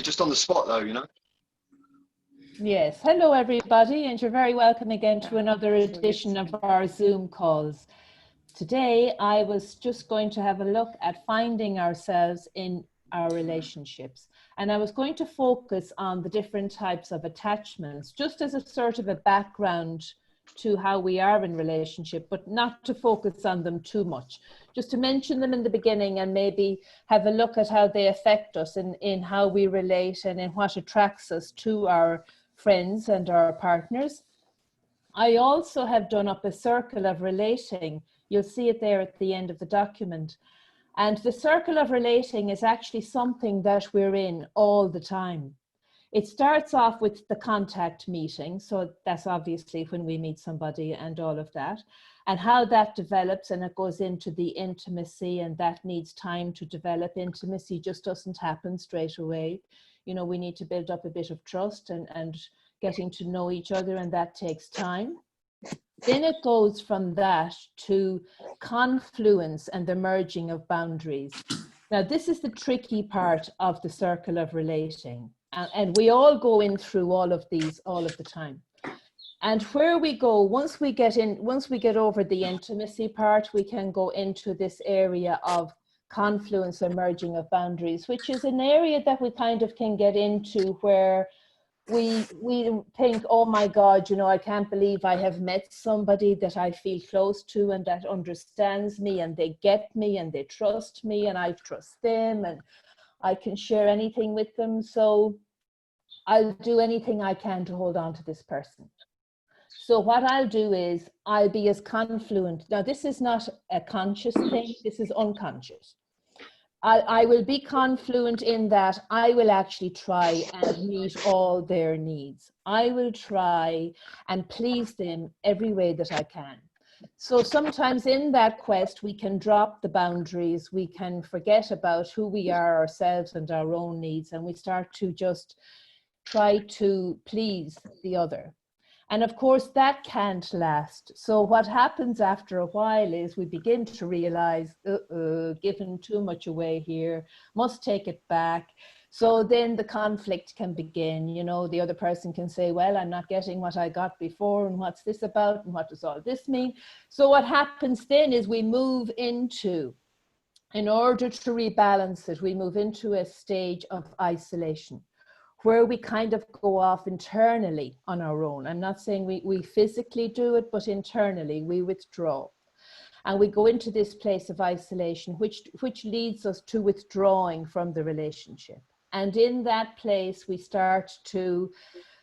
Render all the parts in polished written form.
just on the spot though, you know. Yes, hello everybody, and you're very welcome again to another edition of our Zoom calls. Today I was just going to have a look at finding ourselves in our relationships, and I was going to focus on the different types of attachments just as a sort of a background to how we are in relationship, but not to focus on them too much, just to mention them in the beginning and maybe have a look at how they affect us in how we relate and in what attracts us to our friends and our partners. I also have done up a circle of relating. You'll see it there at the end of the document. And the circle of relating is actually something that we're in all the time. It starts off with the contact meeting. So that's obviously when we meet somebody and all of that, and how that develops, and it goes into the intimacy, and that needs time to develop. Intimacy just doesn't happen straight away. You know, we need to build up a bit of trust and getting to know each other, and that takes time. Then it goes from that to confluence and the merging of boundaries. Now, this is the tricky part of the circle of relating. And we all go in through all of these all of the time. And where we go, once we get over the intimacy part, we can go into this area of confluence or merging of boundaries, which is an area that we kind of can get into where we think, oh my God, you know, I can't believe I have met somebody that I feel close to and that understands me, and they get me and they trust me and I trust them and I can share anything with them. So I'll do anything I can to hold on to this person. So what I'll do is I'll be as confluent. Now, this is not a conscious thing. This is unconscious. I will be confluent in that I will actually try and meet all their needs. I will try and please them every way that I can. So sometimes in that quest, we can drop the boundaries, we can forget about who we are ourselves and our own needs, and we start to just try to please the other. And of course, that can't last. So what happens after a while is we begin to realize, giving too much away here, must take it back. So then the conflict can begin. You know, the other person can say, well, I'm not getting what I got before, and what's this about, and what does all this mean? So what happens then is we move into, in order to rebalance it, we move into a stage of isolation, where we kind of go off internally on our own. I'm not saying we physically do it, but internally we withdraw. And we go into this place of isolation, which leads us to withdrawing from the relationship. And in that place, we start to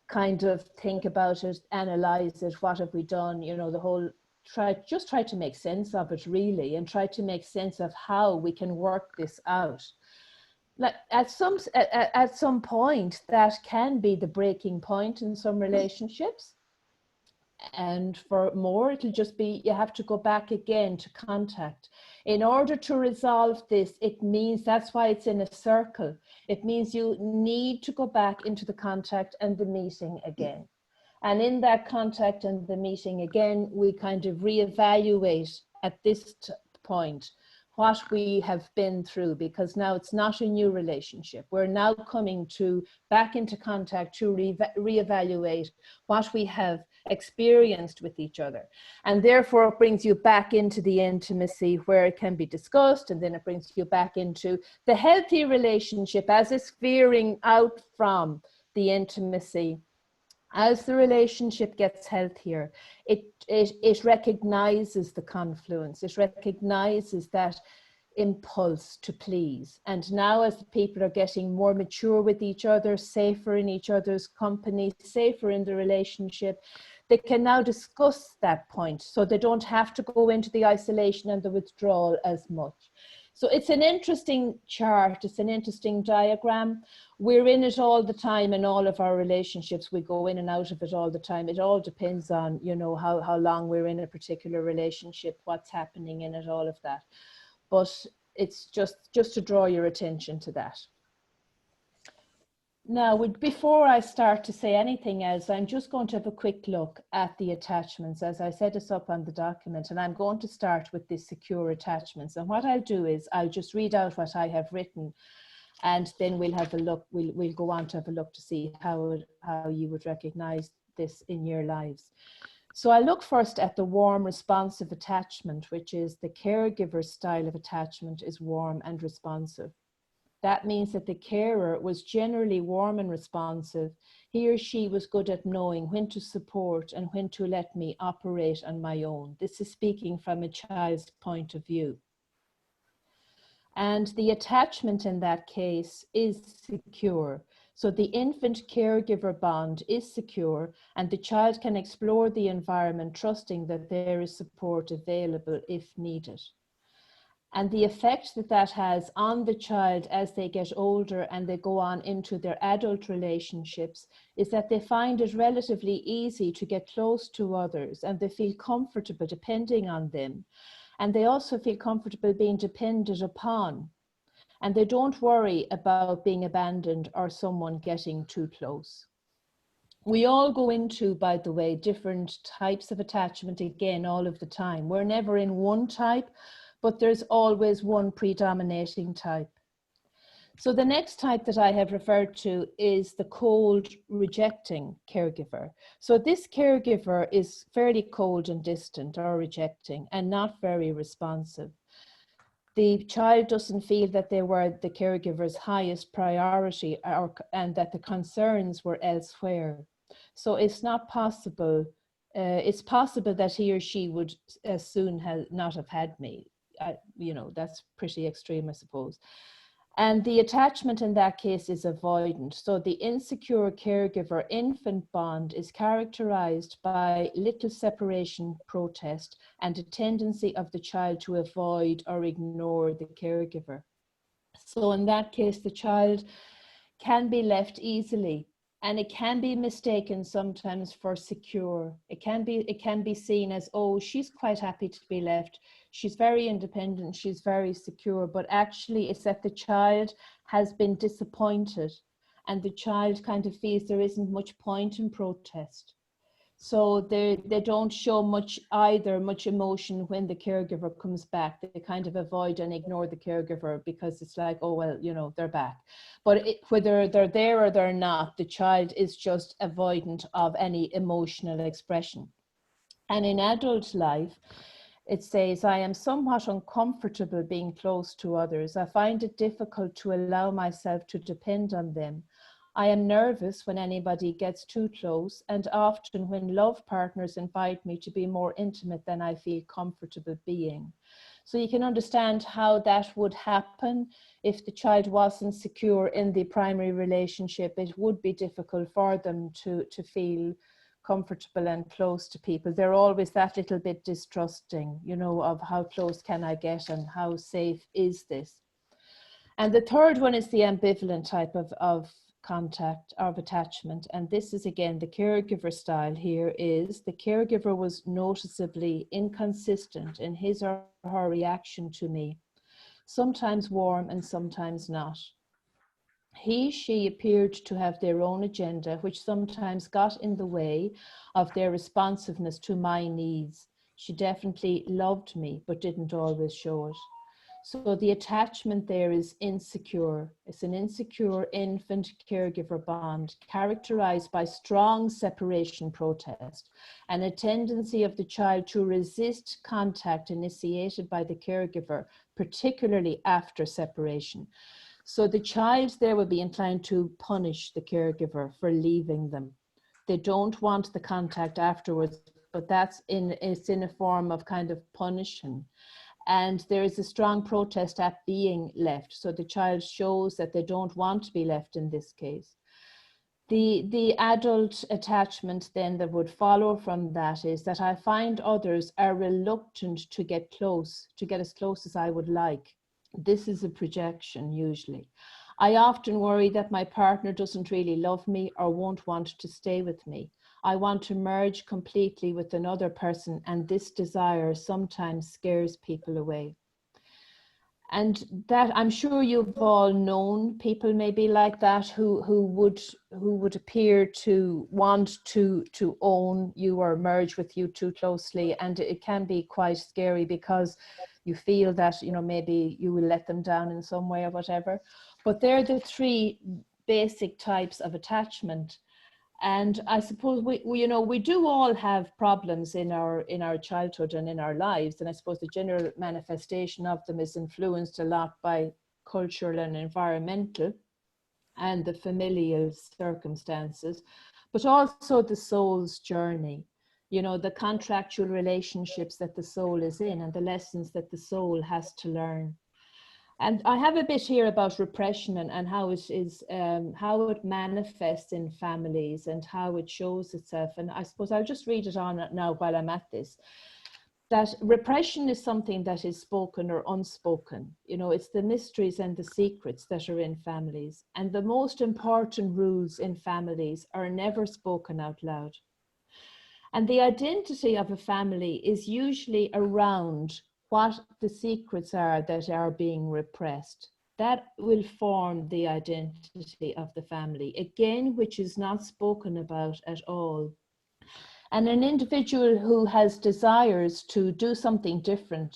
kind of think about it, analyze it, what have we done, you know, the whole, try to make sense of it really, and try to make sense of how we can work this out. Like at some point, that can be the breaking point in some relationships. And for more, it'll just be, you have to go back again to contact. In order to resolve this, it means, that's why it's in a circle. It means you need to go back into the contact and the meeting again. And in that contact and the meeting again, we kind of reevaluate at this point what we have been through, because now it's not a new relationship. We're now coming back into contact to reevaluate what we have experienced with each other. And therefore it brings you back into the intimacy where it can be discussed, and then it brings you back into the healthy relationship as it's veering out from the intimacy. As the relationship gets healthier, it recognizes the confluence. It recognizes that impulse to please. And now as people are getting more mature with each other, safer in each other's company, safer in the relationship, they can now discuss that point. So they don't have to go into the isolation and the withdrawal as much. So it's an interesting chart, it's an interesting diagram. We're in it all the time in all of our relationships. We go in and out of it all the time. It all depends on, you know, how long we're in a particular relationship, what's happening in it, all of that. But it's just to draw your attention to that. Now, before I start to say anything else, I'm just going to have a quick look at the attachments as I set us up on the document, and I'm going to start with the secure attachments. And what I'll do is I'll just read out what I have written, And then we'll have a look, we'll go on to have a look to see how you would recognize this in your lives. So I look first at the warm responsive attachment, which is the caregiver's style of attachment is warm and responsive. That means that the carer was generally warm and responsive. He or she was good at knowing when to support and when to let me operate on my own. This is speaking from a child's point of view. And the attachment in that case is secure. So the infant caregiver bond is secure, and the child can explore the environment trusting that there is support available if needed. And the effect that that has on the child as they get older and they go on into their adult relationships is that they find it relatively easy to get close to others, and they feel comfortable depending on them. And they also feel comfortable being depended upon. And they don't worry about being abandoned or someone getting too close. We all go into, by the way, different types of attachment again all of the time. We're never in one type, but there's always one predominating type. So the next type that I have referred to is the cold, rejecting caregiver. So this caregiver is fairly cold and distant or rejecting and not very responsive. The child doesn't feel that they were the caregiver's highest priority and that the concerns were elsewhere. So it's not possible, it's possible that he or she would as soon not have had me. You know, that's pretty extreme, I suppose. And the attachment in that case is avoidant. So the insecure caregiver-infant bond is characterized by little separation protest and a tendency of the child to avoid or ignore the caregiver. So in that case, the child can be left easily, and it can be mistaken sometimes for secure. It can be seen as, oh, she's quite happy to be left. She's very independent, she's very secure, but actually it's that the child has been disappointed and the child kind of feels there isn't much point in protest. So they don't show much emotion when the caregiver comes back. They kind of avoid and ignore the caregiver because it's like, oh, well, you know, they're back. But whether they're there or they're not, the child is just avoidant of any emotional expression. And in adult life, it says, I am somewhat uncomfortable being close to others. I find it difficult to allow myself to depend on them. I am nervous when anybody gets too close, and often when love partners invite me to be more intimate than I feel comfortable being. So you can understand how that would happen if the child wasn't secure in the primary relationship. It would be difficult for them to feel comfortable and close to people. They're always that little bit distrusting, you know, of how close can I get and how safe is this. And the third one is the ambivalent type of contact, of attachment. And this is again, the caregiver style here is the caregiver was noticeably inconsistent in his or her reaction to me, sometimes warm and sometimes not. She appeared to have their own agenda, which sometimes got in the way of their responsiveness to my needs. She definitely loved me, but didn't always show it. So the attachment there is insecure. It's an insecure infant caregiver bond characterized by strong separation protest and a tendency of the child to resist contact initiated by the caregiver, particularly after separation. So the child there will be inclined to punish the caregiver for leaving them. They don't want the contact afterwards, but it's in a form of kind of punishing. And there is a strong protest at being left. So the child shows that they don't want to be left in this case. The adult attachment then that would follow from that is that I find others are reluctant to get as close as I would like. This is a projection usually. I often worry that my partner doesn't really love me or won't want to stay with me. I want to merge completely with another person, and this desire sometimes scares people away. And that, I'm sure you've all known people maybe like that who would appear to want to own you or merge with you too closely, and it can be quite scary because you feel that, you know, maybe you will let them down in some way or whatever. But they're the three basic types of attachment. And I suppose we do all have problems in our childhood and in our lives. And I suppose the general manifestation of them is influenced a lot by cultural and environmental and the familial circumstances, but also the soul's journey, you know, the contractual relationships that the soul is in and the lessons that the soul has to learn. And I have a bit here about repression and how it is, how it manifests in families and how it shows itself. And I suppose I'll just read it on now while I'm at this. That repression is something that is spoken or unspoken. You know, it's the mysteries and the secrets that are in families. And the most important rules in families are never spoken out loud. And the identity of a family is usually around what the secrets are that are being repressed. That will form the identity of the family, again, which is not spoken about at all. And an individual who has desires to do something different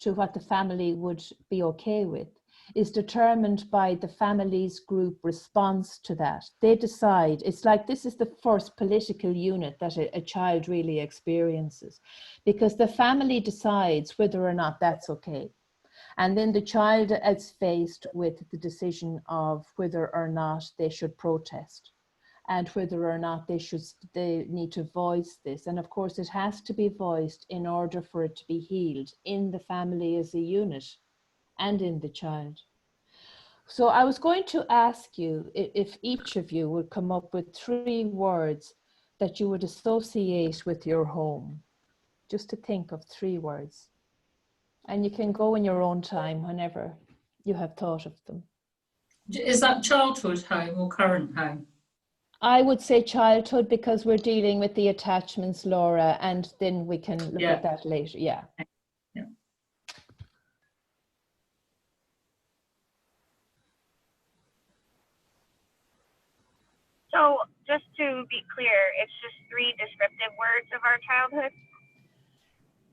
to what the family would be okay with is determined by the family's group response to that. They decide, it's like this is the first political unit that a child really experiences, because the family decides whether or not that's okay. And then the child is faced with the decision of whether or not they should protest, and whether or not they need to voice this. And of course, it has to be voiced in order for it to be healed in the family as a unit and in the child. So I was going to ask you if each of you would come up with 3 words that you would associate with your home, just to think of 3 words. And you can go in your own time whenever you have thought of them. Is that childhood home or current home? I would say childhood, because we're dealing with the attachments, Laura, and then we can look at that later. Yeah. Yeah. So just to be clear, it's just 3 descriptive words of our childhood?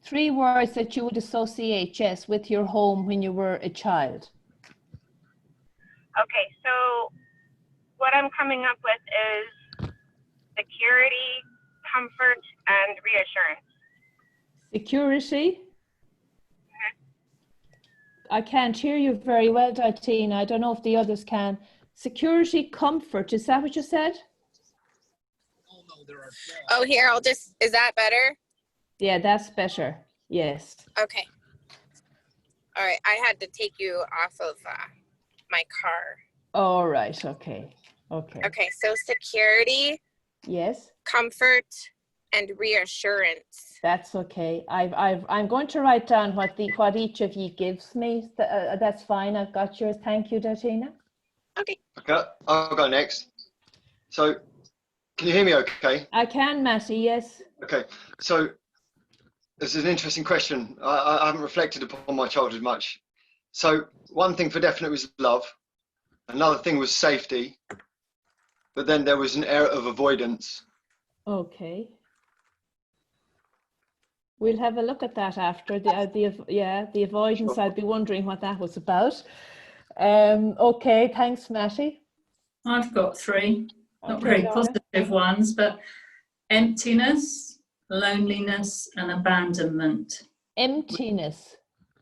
3 words that you would associate, Jess, with your home when you were a child. Okay, so what I'm coming up with is security, comfort, and reassurance. Security? I can't hear you very well, Dartina. I don't know if the others can. Security, comfort, is that what you said? Oh, here, is that better? Yeah, that's better. Yes. Okay. All right, I had to take you off of my car. All right, okay. Okay, so security. Yes. Comfort and reassurance. That's okay. I'm going to write down what each of you gives me. That's fine. I've got yours. Thank you, Dartina. Okay. Okay, I'll go next. So, can you hear me okay? I can, Matty, yes. Okay, so this is an interesting question. I haven't reflected upon my childhood much. So, one thing for definite was love. Another thing was safety. But then there was an air of avoidance. Okay. We'll have a look at that after the avoidance. Sure. I'd be wondering what that was about. Okay, thanks, Matty. I've got 3, not very positive ones, but emptiness, loneliness, and abandonment. Emptiness.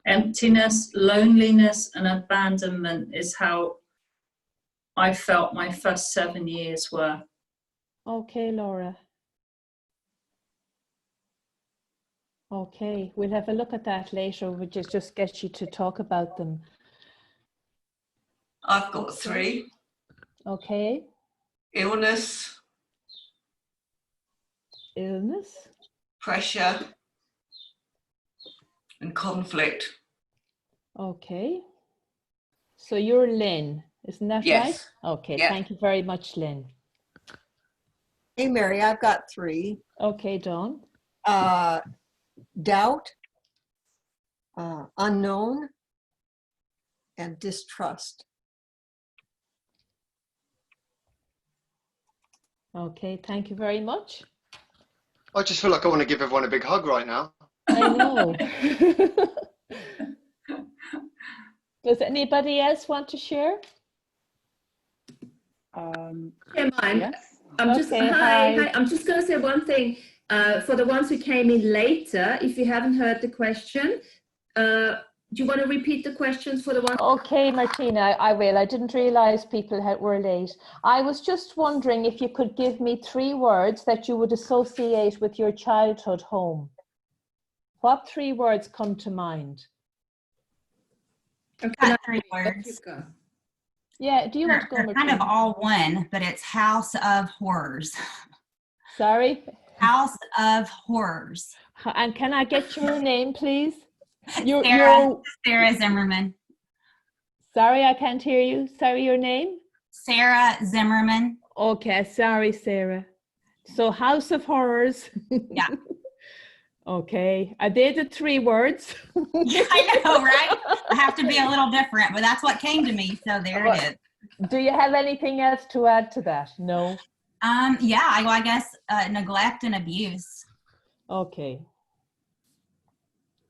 Emptiness, loneliness, and abandonment is how I felt my first 7 years were. Okay, Laura. Okay, we'll have a look at that later. We'll just get you to talk about them. I've got 3. Okay. Illness. Illness. Pressure. And conflict. Okay. So you're Lynn, isn't that yes. right? Okay, yeah. Thank you very much, Lynn. Hey, Mary, I've got 3. Okay, Dawn. Doubt, unknown, and distrust. Okay, thank you very much. I just feel like I want to give everyone a big hug right now. I know. Does anybody else want to share? Yeah, mine. Yes. I'm just Okay, hi. hi. I'm just going to say one thing. For the ones who came in later, if you haven't heard the question, do you want to repeat the questions for the ones? Okay, Martina, I will. I didn't realize people were late. I was just wondering if you could give me 3 words that you would associate with your childhood home. What 3 words come to mind? Okay, Got 3 words. you go. Yeah, do you want to go, They're Martina? kind of all one, but it's House of Horrors. Sorry? House of Horrors. And can I get your name, please? Sarah Zimmerman. Sorry, I can't hear you. Sorry, your name? Sarah Zimmerman. Okay, sorry, Sarah. So House of Horrors. Yeah. Okay. Are they the 3 words? I know, right? I have to be a little different, but that's what came to me. So there it is. Do you have anything else to add to that? No? Yeah, I guess neglect and abuse. Okay.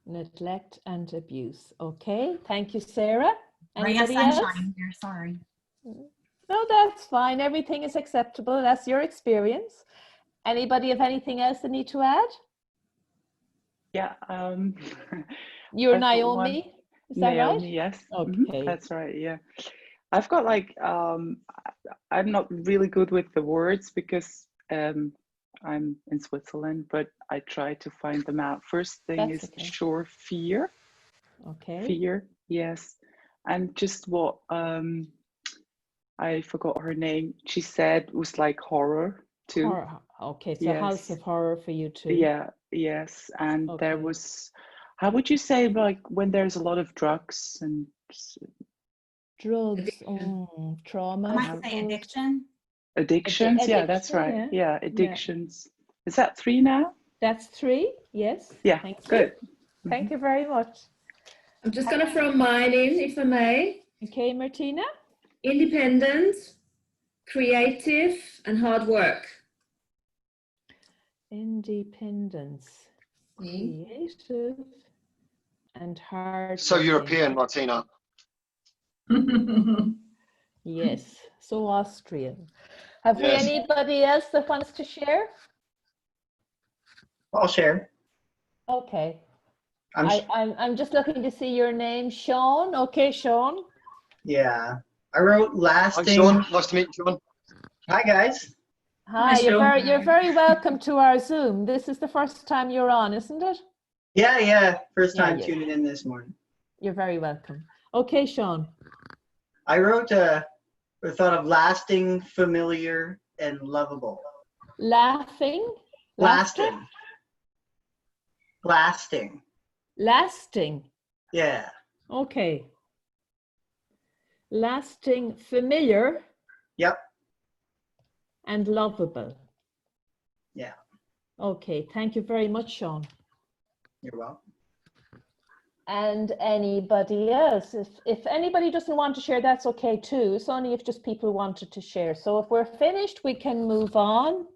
Neglect and abuse. Okay. Thank you, Sarah. Ray of Anybody else? sunshine here, sorry. No, that's fine. Everything is acceptable. That's your experience. Anybody have anything else they need to add? Yeah. You're I've got Naomi, is that Naomi, right? yes. Okay. That's right, yeah. I've got like, I'm not really good with the words because I'm in Switzerland, but I try to find them out. First thing That's is okay. sure, fear. Okay. Fear, yes. And just what, I forgot her name. She said was like horror too. Horror. Okay, so Yes. House of Horror for you too. Yeah, yes. And there Okay. was, how would you say, like when there's a lot of drugs and Drugs, trauma. I might say addiction. addictions? Yeah, that's Addiction, right. yeah. Yeah, addictions. Is that 3 now? That's 3, yes. Yeah, Thank you. good. Thank you very much. I'm just going to throw mine in, if I may. Okay, Martina? Independent, creative, and hard work. Independence, creative, and hard. So working. European, Martina. Yes, so Austrian. Have Yes. we anybody else that wants to share? I'll share. Okay. I'm I'm just looking to see your name, Sean. Okay, Sean. yeah. I wrote Hi, lasting. Sean. Nice to meet you, Sean. Hi guys. Hi, Sean. you're very welcome to our Zoom. This is the first time you're on, isn't it? Yeah. First time Yeah. tuning in this morning. You're very welcome. Okay, Sean. I wrote a thought of lasting, familiar, and lovable. Laughing. Laughter? Lasting. Lasting. Yeah. Okay. Lasting, familiar, Yep. and lovable. Yeah. Okay, thank you very much, Sean. You're welcome. And anybody else? If anybody doesn't want to share, that's okay too. It's only if just people wanted to share. So if we're finished, we can move on.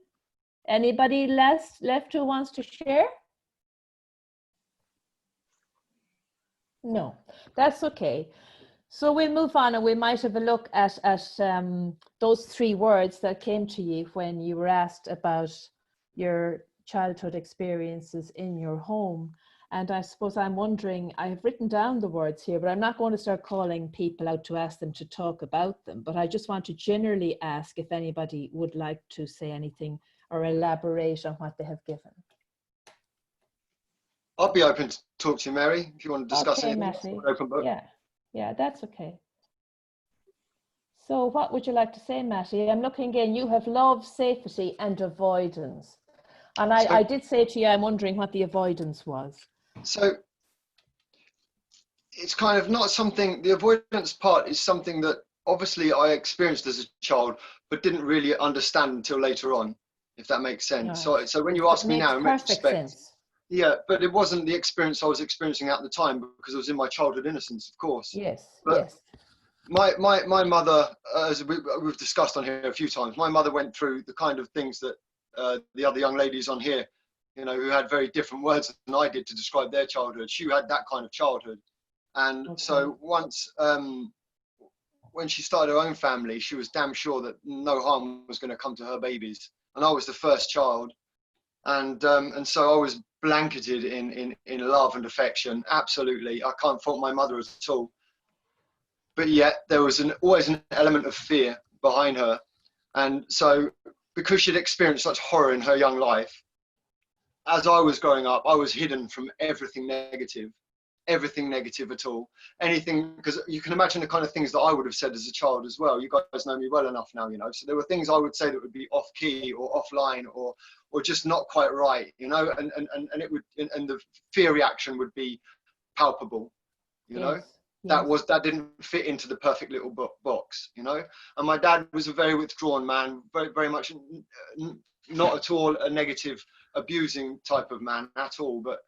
Anybody left who wants to share? No, that's okay. So we'll move on and we might have a look at those 3 words that came to you when you were asked about your childhood experiences in your home. And I suppose I'm wondering, I have written down the words here, but I'm not going to start calling people out to ask them to talk about them. But I just want to generally ask if anybody would like to say anything or elaborate on what they have given. I'll be open to talk to you, Mary, if you want to discuss Okay, anything. Matty. It's an open book. Yeah, that's okay. So what would you like to say, Matty? I'm looking again, you have love, safety and avoidance. And I did say to you, I'm wondering what the avoidance was. So it's kind of not something, the avoidance part is something that obviously I experienced as a child, but didn't really understand until later on, if that makes sense. Right. So when you ask me now, in perfect retrospect, sense. yeah, but it wasn't the experience I was experiencing at the time because it was in my childhood innocence, of course. Yes, but yes. My mother, as we've discussed on here a few times, my mother went through the kind of things that the other young ladies on here, you know, who had very different words than I did to describe their childhood. She had that kind of childhood. And Okay. so once, when she started her own family, she was damn sure that no harm was going to come to her babies. And I was the first child. And so I was blanketed in love and affection. Absolutely. I can't fault my mother at all. But yet there was always an element of fear behind her. And so because she'd experienced such horror in her young life, as I was growing up, I was hidden from everything negative at all. Anything, because you can imagine the kind of things that I would have said as a child as well. You guys know me well enough now, you know. So there were things I would say that would be off key or offline or just not quite right, you know, and it would, and the fear reaction would be palpable, you know. That didn't fit into the perfect little box, you know. And my dad was a very withdrawn man, very, very much not at all a negative, abusing type of man at all. But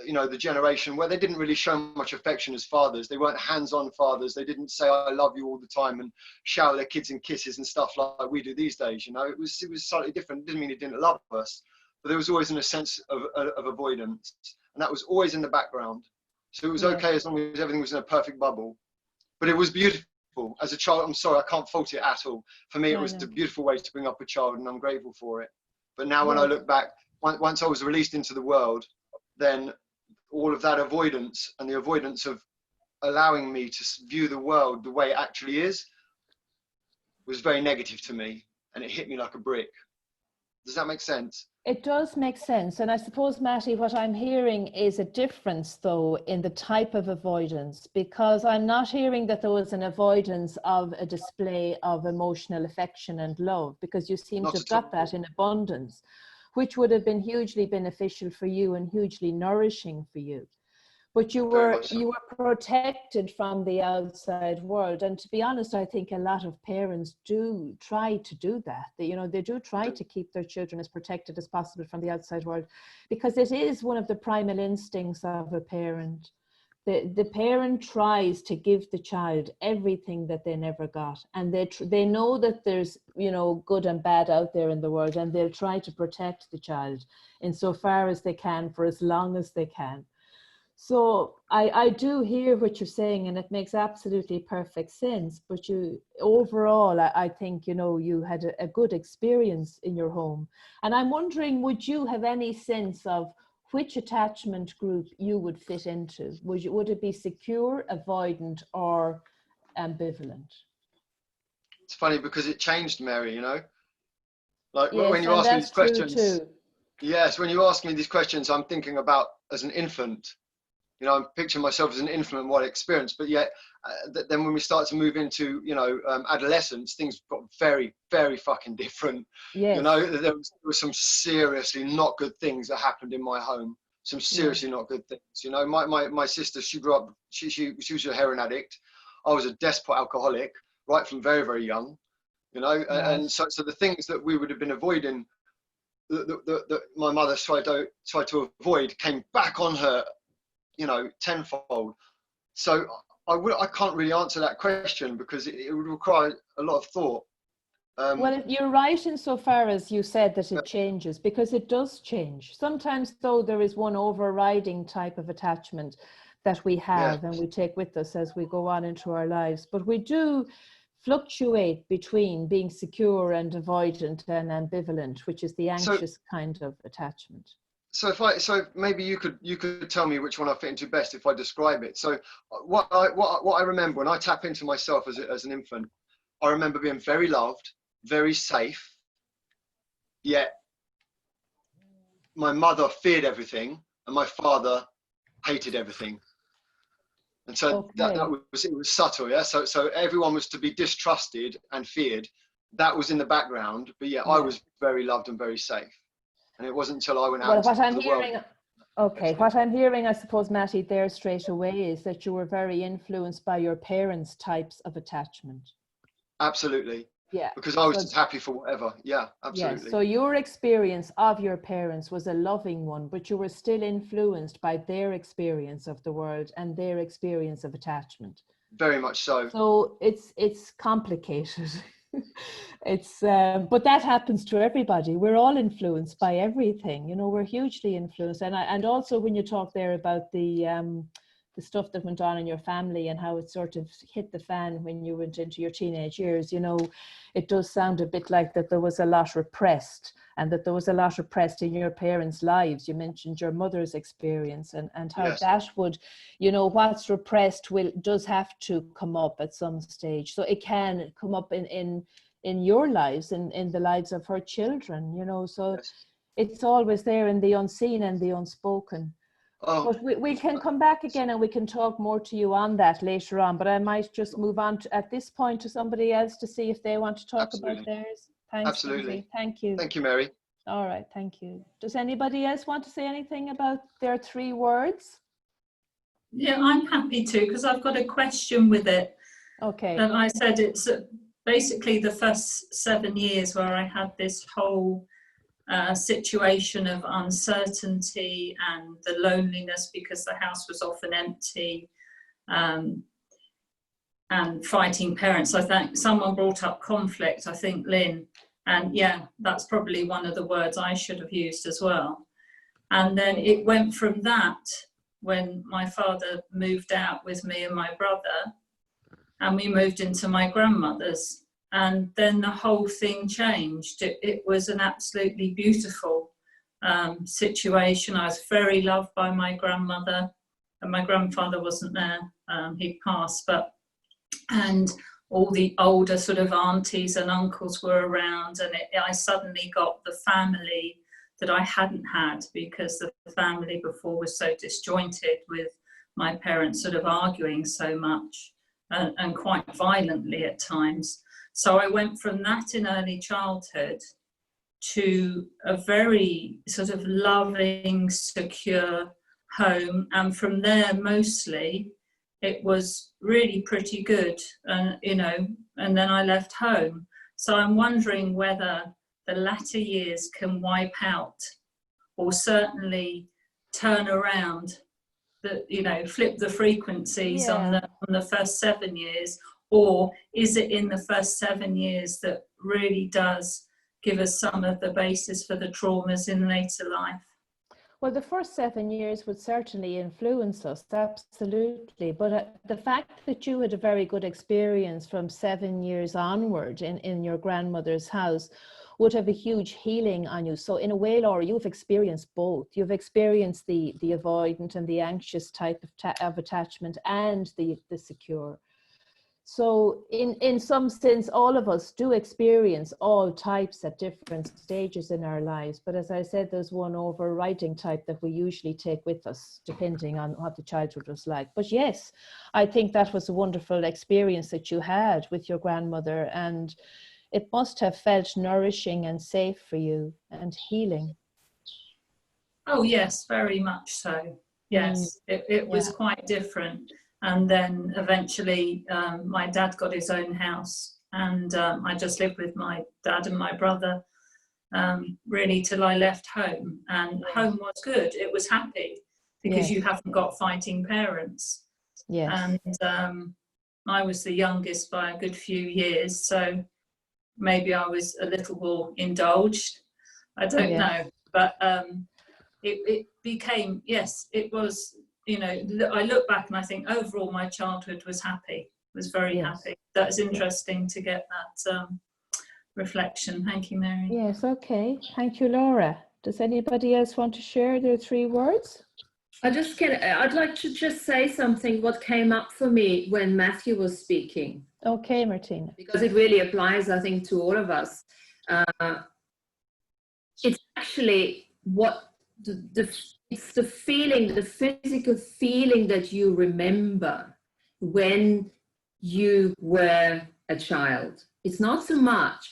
you know, the generation where they didn't really show much affection as fathers. They weren't hands-on fathers. They didn't say "I love you" all the time and shower their kids in kisses and stuff like we do these days. You know, it was slightly different. It didn't mean he didn't love us, but there was always a sense of avoidance, and that was always in the background. So it was okay as long as everything was in a perfect bubble. But it was beautiful. As a child, I'm sorry, I can't fault it at all. For me, it was a beautiful way to bring up a child, and I'm grateful for it. But now when I look back, once I was released into the world, then all of that avoidance and the avoidance of allowing me to view the world the way it actually is was very negative to me, and it hit me like a brick. Does that make sense? It does make sense. And I suppose, Matty, what I'm hearing is a difference, though, in the type of avoidance, because I'm not hearing that there was an avoidance of a display of emotional affection and love, because you seem to have got that in abundance, which would have been hugely beneficial for you and hugely nourishing for you. But you were protected from the outside world. And to be honest, I think a lot of parents do try to do that. They do try to keep their children as protected as possible from the outside world, because it is one of the primal instincts of a parent. The parent tries to give the child everything that they never got. And they know that there's, good and bad out there in the world, and they'll try to protect the child insofar as they can for as long as they can. So I do hear what you're saying, and it makes absolutely perfect sense. But overall, I think, you had a good experience in your home. And I'm wondering, would you have any sense of which attachment group you would fit into? Would it be secure, avoidant, or ambivalent? It's funny because it changed, Mary, Like yes, when you ask me these questions. Too. Yes, when you ask me these questions, I'm thinking about as an infant. I'm picturing myself as an infant and what I experienced, but yet then when we start to move into, adolescence, things got very, very fucking different. Yes. There was some seriously not good things that happened in my home. Some seriously not good things. My sister, she grew up, she was a heroin addict. I was a desperate alcoholic right from very, very young, Right. and so the things that we would have been avoiding, that my mother tried to avoid, came back on her, tenfold. So I can't really answer that question because it would require a lot of thought. Well, you're right insofar as you said that it changes, because it does change. Sometimes, though, there is one overriding type of attachment that we have and we take with us as we go on into our lives. But we do fluctuate between being secure and avoidant and ambivalent, which is the anxious kind of attachment. So maybe you could tell me which one I fit into best if I describe it. So what I remember when I tap into myself as an infant, I remember being very loved, very safe, yet my mother feared everything and my father hated everything. And so it was subtle, yeah. So everyone was to be distrusted and feared. That was in the background, but I was very loved and very safe. And it wasn't until I went out into the world. Okay, what I'm hearing, I suppose, Matty, there straight away is that you were very influenced by your parents' types of attachment. Absolutely. Yeah. Because I was just happy for whatever. Yeah, absolutely. Yeah, so your experience of your parents was a loving one, but you were still influenced by their experience of the world and their experience of attachment. Very much so. So it's complicated. But that happens to everybody. We're all influenced by everything. We're hugely influenced. And also when you talk there about the the stuff that went on in your family and how it sort of hit the fan when you went into your teenage years, you know, it does sound a bit like that there was a lot repressed, and that there was a lot repressed in your parents' lives. You mentioned your mother's experience and how Yes. that would, you know, what's repressed does have to come up at some stage. So it can come up in your lives, in the lives of her children, you know, so Yes. it's always there in the unseen and the unspoken. Oh, But we can come back again and we can talk more to you on that later on. But I might just move on at this point to somebody else to see if they want to talk absolutely. about theirs. Thanks, Absolutely. Lindsay. Thank you. Thank you, Mary. All right, thank you. Does anybody else want to say anything about their 3 words? Yeah, I'm happy to, because I've got a question with it. Okay. And I said it's basically the first 7 years where I had this whole situation of uncertainty and the loneliness because the house was often empty, and fighting parents. I think someone brought up conflict, I think Lynn, and yeah, that's probably one of the words I should have used as well. And then it went from that when my father moved out with me and my brother, and we moved into my grandmother's, and then the whole thing changed. It was an absolutely beautiful situation. I was very loved by my grandmother, and my grandfather wasn't there, he'd passed, and all the older sort of aunties and uncles were around, and I suddenly got the family that I hadn't had, because the family before was so disjointed, with my parents sort of arguing so much and quite violently at times. So I went from that in early childhood to a very sort of loving, secure home, and from there mostly it was really pretty good, you know, and then I left home. So I'm wondering whether the latter years can wipe out, or certainly turn around, you know, flip the frequencies on the first 7 years, or is it in the first 7 years that really does give us some of the basis for the traumas in later life? Well, the first 7 years would certainly influence us, absolutely. But the fact that you had a very good experience from 7 years onward in your grandmother's house would have a huge healing on you. So in a way, Laura, you've experienced both. You've experienced the avoidant and the anxious type of attachment, and the secure. So in some sense, all of us do experience all types at different stages in our lives. But as I said, there's one overriding type that we usually take with us, depending on what the childhood was like. But yes, I think that was a wonderful experience that you had with your grandmother, and it must have felt nourishing and safe for you and healing. Oh yes, very much so. Yes, it was quite different. And then eventually my dad got his own house, and I just lived with my dad and my brother really till I left home. And home was good. It was happy, because you haven't got fighting parents. Yes. And I was the youngest by a good few years, so maybe I was a little more indulged. I don't know. But it became, yes, it was, you know, I look back and I think overall my childhood was happy, was very happy. That's interesting to get that reflection. Thank you, Mary. Yes, okay. Thank you, Laura. Does anybody else want to share their 3 words? I'd like to just say something what came up for me when Matthew was speaking. Okay, Martina. Because it really applies, I think, to all of us. It's actually what it's the feeling, the physical feeling that you remember when you were a child. It's not so much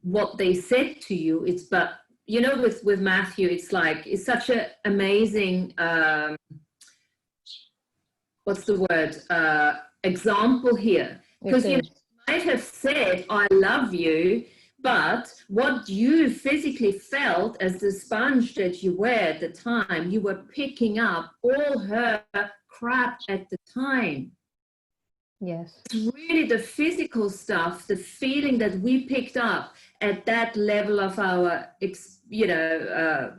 what they said to you, but you know, with Matthew, it's such an amazing, what's the word, example here. Because you might have said, I love you, but what you physically felt as the sponge that you were at the time, you were picking up all her crap at the time. Yes. It's really the physical stuff, the feeling that we picked up at that level of our,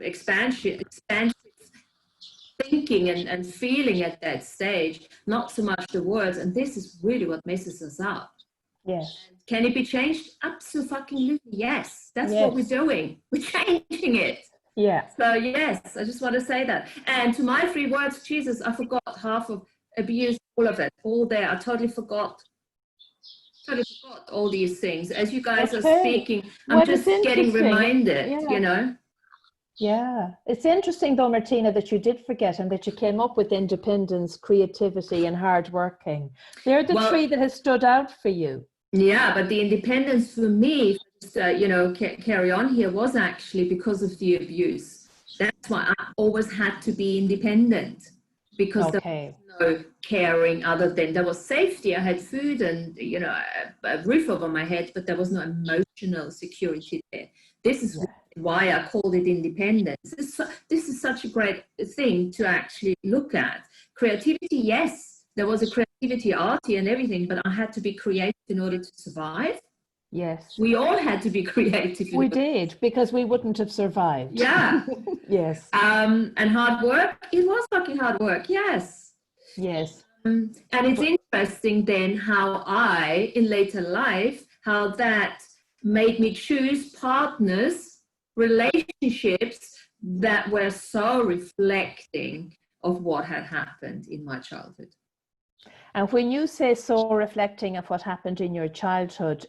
expansive thinking and feeling at that stage, not so much the words. And this is really what messes us up. Yes. Can it be changed? Absolutely, yes. That's Yes. what we're doing. We're changing it. Yeah. So yes, I just want to say that. And to my 3 words, Jesus, I forgot half of abuse, all of it, all there. I totally forgot all these things. As you guys are speaking, I'm Well, just it's getting interesting. reminded, Yeah. you know. Yeah, it's interesting though, Martina, that you did forget and that you came up with independence, creativity, and hard working. They're the 3 that has stood out for you. Yeah, but the independence for me, you know, carry on here, was actually because of the abuse. That's why I always had to be independent, because there was no caring other than there was safety. I had food and, you know, a roof over my head, but there was no emotional security there. This is why I called it independence. This is such a great thing to actually look at. Creativity, yes, there was a creativity, arty and everything, but I had to be creative in order to survive. Yes. We all had to be creative. We did, because we wouldn't have survived. Yeah. Yes. And hard work, it was fucking hard work, yes. Yes. And it's interesting then how I, in later life, how that made me choose partners, relationships that were so reflecting of what had happened in my childhood. And when you say so reflecting of what happened in your childhood,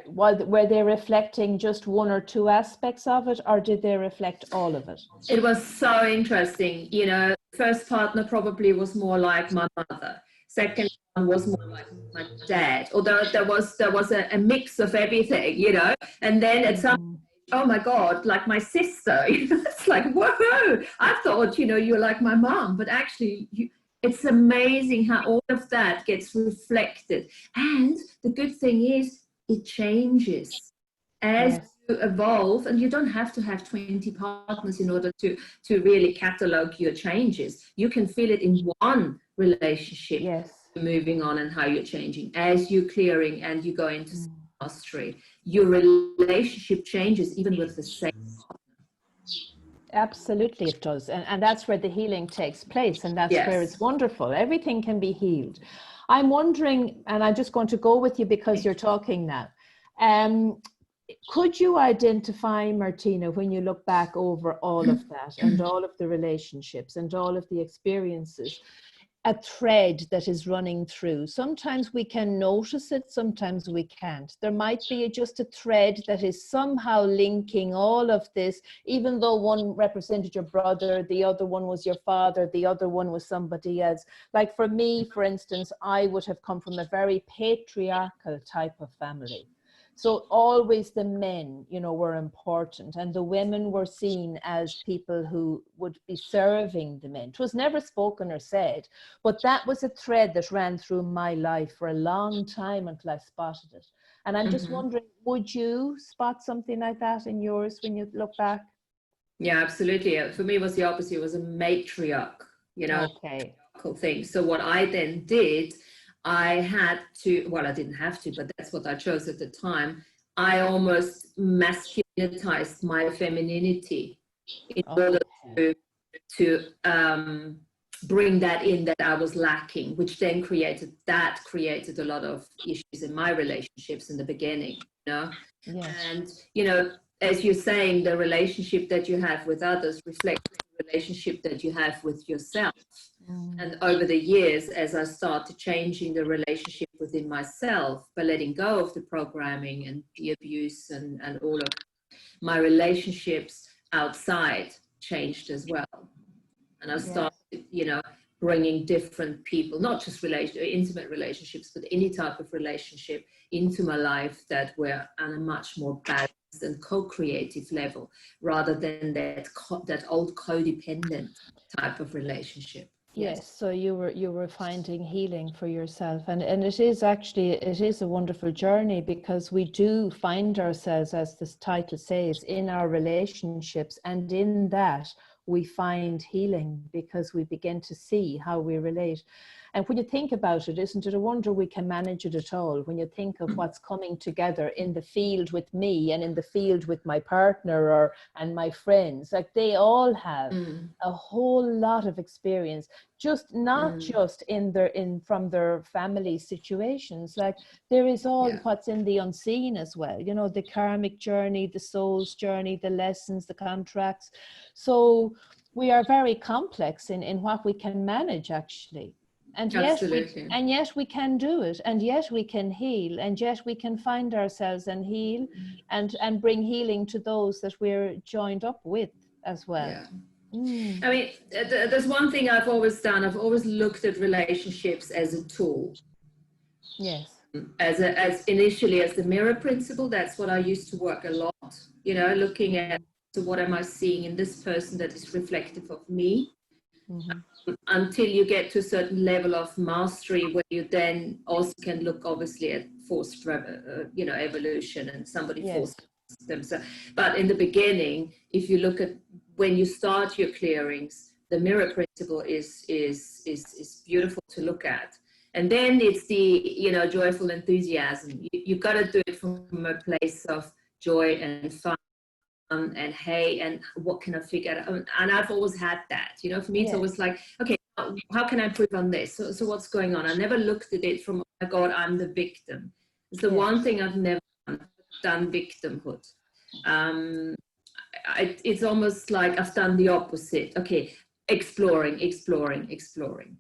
were they reflecting just 1 or 2 aspects of it, or did they reflect all of it? It was so interesting. You know, first partner probably was more like my mother. Second one was more like my dad, although there was a mix of everything, you know. And then at some oh my God, like my sister, you know, it's like, whoa, I thought, you know, you're like my mom, but actually it's amazing how all of that gets reflected. And the good thing is it changes as you evolve, and you don't have to have 20 partners in order to really catalog your changes. You can feel it in one relationship, moving on and how you're changing. As you're clearing and you go into mastery, your relationship changes even with the same partner. Absolutely it does. And that's where the healing takes place, and that's where it's wonderful. Everything can be healed. I'm wondering, and I'm just going to go with you because you're talking now. Could you identify, Martina, when you look back over all of that and all of the relationships and all of the experiences, a thread that is running through? Sometimes we can notice it, sometimes we can't. There might be just a thread that is somehow linking all of this, even though one represented your brother, the other one was your father, the other one was somebody else. Like for me, for instance, I would have come from a very patriarchal type of family. So always the men, you know, were important, and the women were seen as people who would be serving the men. It was never spoken or said, but that was a thread that ran through my life for a long time until I spotted it. And I'm just wondering, would you spot something like that in yours when you look back? Yeah, absolutely. For me, it was the opposite. It was a matriarch, you know, thing. So what I then did, I had to, well, I didn't have to, but that's what I chose at the time. I almost masculinized my femininity in order to bring that in that I was lacking, which then created a lot of issues in my relationships in the beginning, you know? And, you know, as you're saying, the relationship that you have with others reflects the relationship that you have with yourself. And over the years, as I started changing the relationship within myself by letting go of the programming and the abuse and all of it, my relationships outside changed as well. And I started, you know, bringing different people, not just intimate relationships, but any type of relationship into my life that were on a much more balanced and co-creative level, rather than that old codependent type of relationship. Yes, so you were finding healing for yourself, and it is a wonderful journey, because we do find ourselves, as this title says, in our relationships, and in that we find healing because we begin to see how we relate. And when you think about it, isn't it a wonder we can manage it at all? When you think of what's coming together in the field with me and in the field with my partner and my friends, like they all have a whole lot of experience, just not just from their family situations. Like there is all what's in the unseen as well, you know, the karmic journey, the soul's journey, the lessons, the contracts. So we are very complex in what we can manage, actually. And yet, we can do it, and yet we can heal, and yet we can find ourselves and heal and bring healing to those that we're joined up with as well. Yeah. I mean, there's one thing I've always done. I've always looked at relationships as a tool. Yes. As initially as the mirror principle. That's what I used to work a lot, you know, looking at, so what am I seeing in this person that is reflective of me? Until you get to a certain level of mastery where you then also can look obviously at forced you know, evolution, and somebody forced them. So, but in the beginning, if you look at when you start your clearings, the mirror principle is beautiful to look at. And then it's the, you know, joyful enthusiasm. You've got to do it from a place of joy and fun and hey, and what can I figure out? And I've always had that, you know, for me, it's always like, okay, how can I improve on this? So what's going on? I never looked at it from, oh my God, I'm the victim. It's the one thing I've never done victimhood. It's almost like I've done the opposite. Okay, exploring,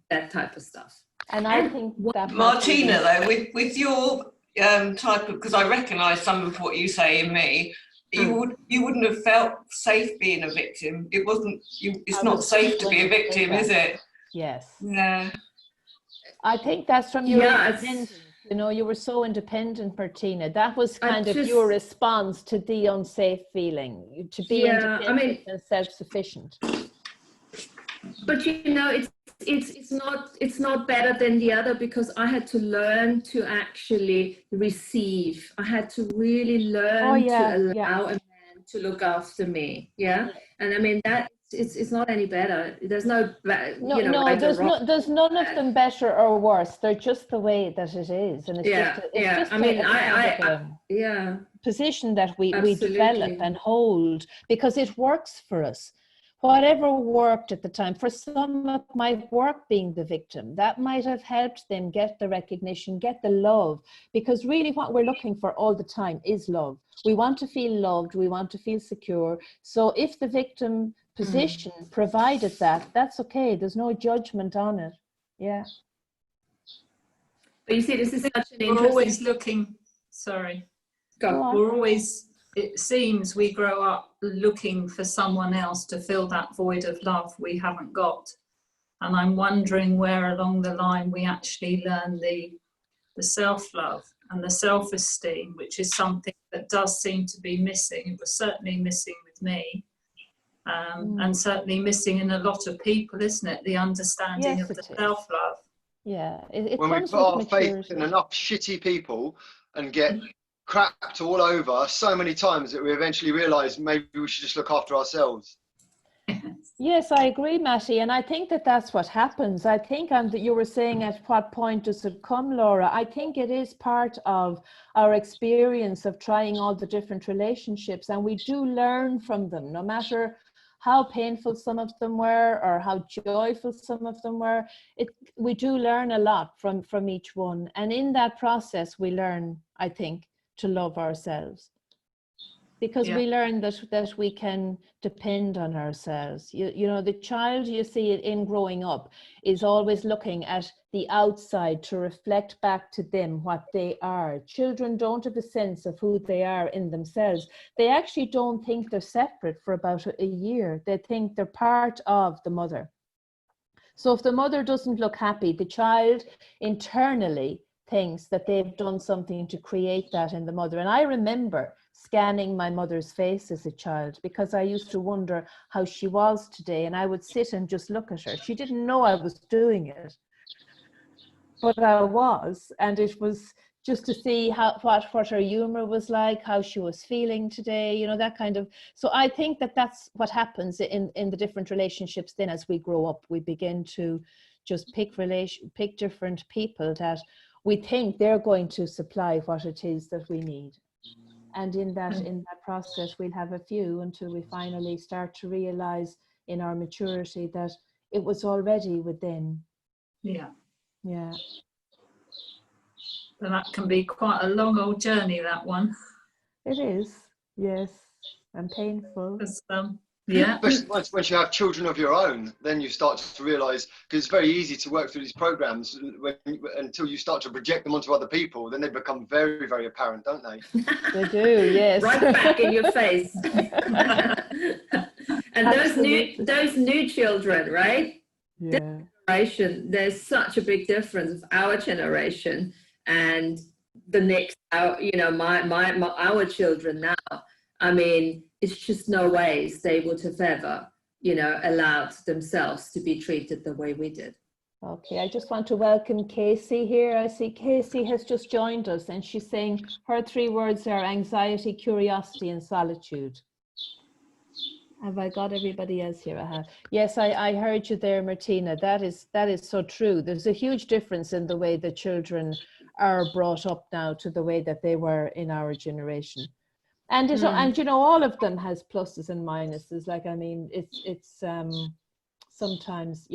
that type of stuff. And I think that Martina, though, with your type of, because I recognise some of what you say in me, you wouldn't have felt safe being a victim. It wasn't. It's not safe to be a victim, is it? Yes. Yeah. I think that's from your independence. You know, you were so independent, Martina. That was kind of your response to the unsafe feeling, to be independent and self-sufficient. But you know, it's not better than the other, because I had to learn to actually receive. I had to really learn to allow a man to look after me. Yeah. And I mean, that it's not any better. There's no, you know, right or wrong. There's none of them better or worse. They're just the way that it is. And it's just I mean, position that we develop and hold, because it works for us. Whatever worked at the time. For some, it might work being the victim. That might have helped them get the recognition, get the love, because really what we're looking for all the time is love. We want to feel loved. We want to feel secure. So if the victim position provided that, that's okay. There's no judgment on it. Yeah. But you see, this is such an interesting... We're always looking, sorry. We're always, it seems we grow up looking for someone else to fill that void of love we haven't got. And I'm wondering where along the line we actually learn the self-love and the self-esteem, which is something that does seem to be missing. It was certainly missing with me. And certainly missing in a lot of people, isn't it? The understanding of the self-love. Yeah. When we put our faith in enough shitty people and get crapped all over so many times that we eventually realise maybe we should just look after ourselves. Yes, I agree, Matty. And I think that that's what happens. I think, and you were saying at what point does it come, Laura? I think it is part of our experience of trying all the different relationships, and we do learn from them, no matter how painful some of them were or how joyful some of them were. We do learn a lot from each one. And in that process, we learn, I think, to love ourselves. Because we learn that we can depend on ourselves. You know, the child, you see it in growing up, is always looking at the outside to reflect back to them what they are. Children don't have a sense of who they are in themselves. They actually don't think they're separate for about a year. They think they're part of the mother. So if the mother doesn't look happy, the child internally thinks that they've done something to create that in the mother. And I remember scanning my mother's face as a child, because I used to wonder how she was today, and I would sit and just look at her. She didn't know I was doing it, but I was, and it was just to see what her humor was like, how she was feeling today, you know, that kind of. So I think that that's what happens in the different relationships then as we grow up. We begin to just pick different people that we think they're going to supply what it is that we need. And in that process, we'll have a few until we finally start to realize in our maturity that it was already within. Yeah. Yeah. But that can be quite a long old journey, that one. It is, yes, and painful. Yeah. Especially once you have children of your own, then you start to realise, because it's very easy to work through these programs until you start to project them onto other people, then they become very, very apparent, don't they? They do, yes. Right back in your face. And those new children, right? Yeah. Generation, there's such a big difference of our generation and the next, our children now. I mean, it's just no ways they would have ever, allowed themselves to be treated the way we did. Okay, I just want to welcome Casey here. I see Casey has just joined us and she's saying her 3 words are anxiety, curiosity, and solitude. Have I got everybody else here? I have. Yes, I heard you there, Martina. That is so true. There's a huge difference in the way the children are brought up now to the way that they were in our generation. And and all of them has pluses and minuses. Like, I mean, it's sometimes,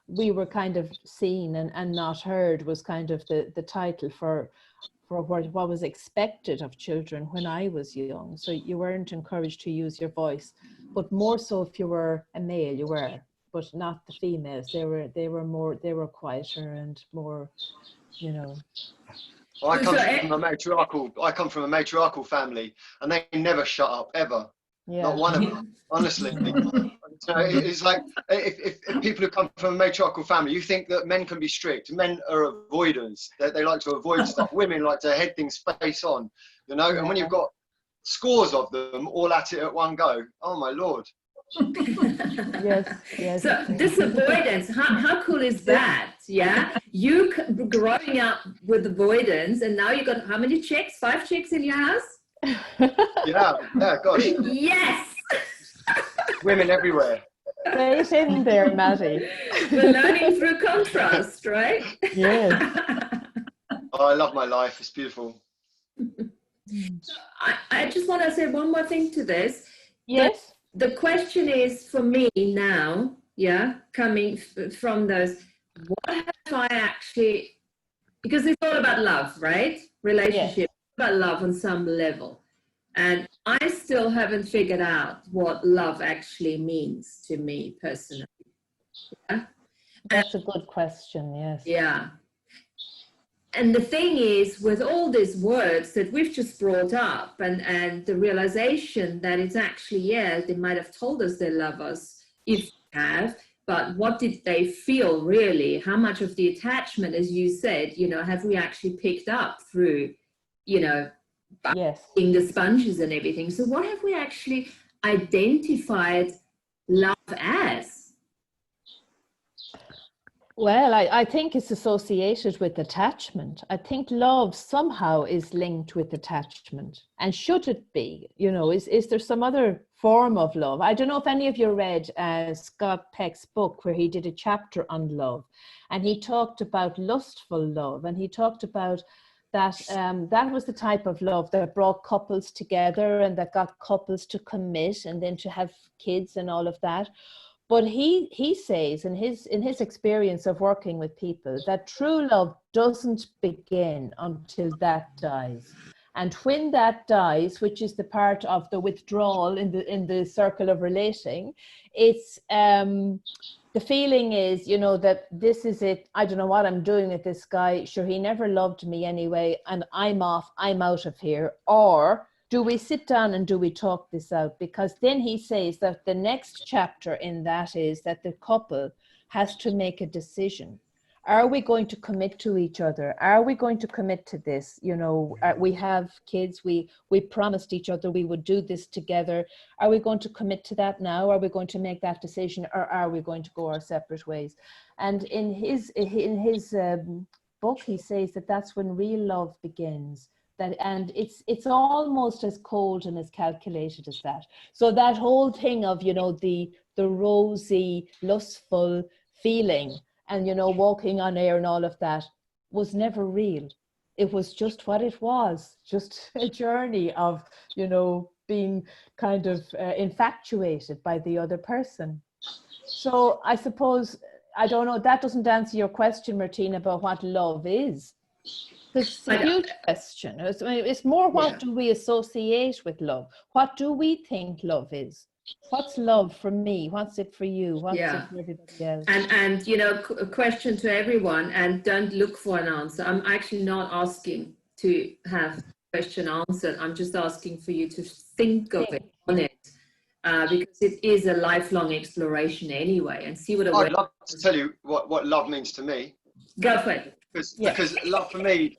we were kind of seen and not heard was kind of the title for what was expected of children when I was young. So you weren't encouraged to use your voice, but more so if you were a male, you were, but not the females. They were quieter and more, Well, I come from a matriarchal family, and they never shut up ever. Yeah. Not one of them, honestly. It's like if people who come from a matriarchal family, you think that men can be strict. Men are avoiders. They like to avoid stuff. Women like to head things face on, And when you've got scores of them all at it at one go, oh my Lord. Yes. So this avoidance, how cool is that? Yeah, you growing up with avoidance, and now you got how many chicks? 5 chicks in your house? Yeah, gosh. Yes. Women everywhere. Right in there, Maddie. We're learning through contrast, right? Yes. Oh, I love my life. It's beautiful. I just want to say one more thing to this. Yes. The question is for me now, coming from those, what have I actually, because it's all about love, right? Relationship, about love on some level. And I still haven't figured out what love actually means to me personally. Yeah? That's a good question, yes. Yeah. And the thing is, with all these words that we've just brought up and the realization that it's actually, they might have told us they love us, if they have, but what did they feel really? How much of the attachment, as you said, have we actually picked up through, being the sponges and everything? So what have we actually identified love as? Well, I think it's associated with attachment. I think love somehow is linked with attachment. And should it be? Is there some other form of love? I don't know if any of you read Scott Peck's book where he did a chapter on love. And he talked about lustful love. And he talked about that that was the type of love that brought couples together and that got couples to commit and then to have kids and all of that. But he says in his experience of working with people that true love doesn't begin until that dies. And when that dies, which is the part of the withdrawal in the circle of relating, it's the feeling is, that this is it. I don't know what I'm doing with this guy. Sure, he never loved me anyway, and I'm out of here. Or do we sit down and do we talk this out? Because then he says that the next chapter in that is that the couple has to make a decision. Are we going to commit to each other? Are we going to commit to this? We have kids. We promised each other we would do this together. Are we going to commit to that now? Are we going to make that decision, or are we going to go our separate ways? And in his book, he says that that's when real love begins. And it's almost as cold and as calculated as that. So that whole thing of the rosy, lustful feeling and, you know, walking on air and all of that was never real. It was just what it was, just a journey of, you know, being kind of infatuated by the other person. So I suppose, I don't know, that doesn't answer your question, Martina, about what love is. It's a huge question. It's more, what do we associate with love? What do we think love is? What's love for me? What's it for you? What's it for everybody else? And you know, a question to everyone, and don't look for an answer. I'm actually not asking to have the question answered. I'm just asking for you to think of it, on it, because it is a lifelong exploration anyway, and see what it. I'd love to tell you what love means to me. Go for it. Because love for me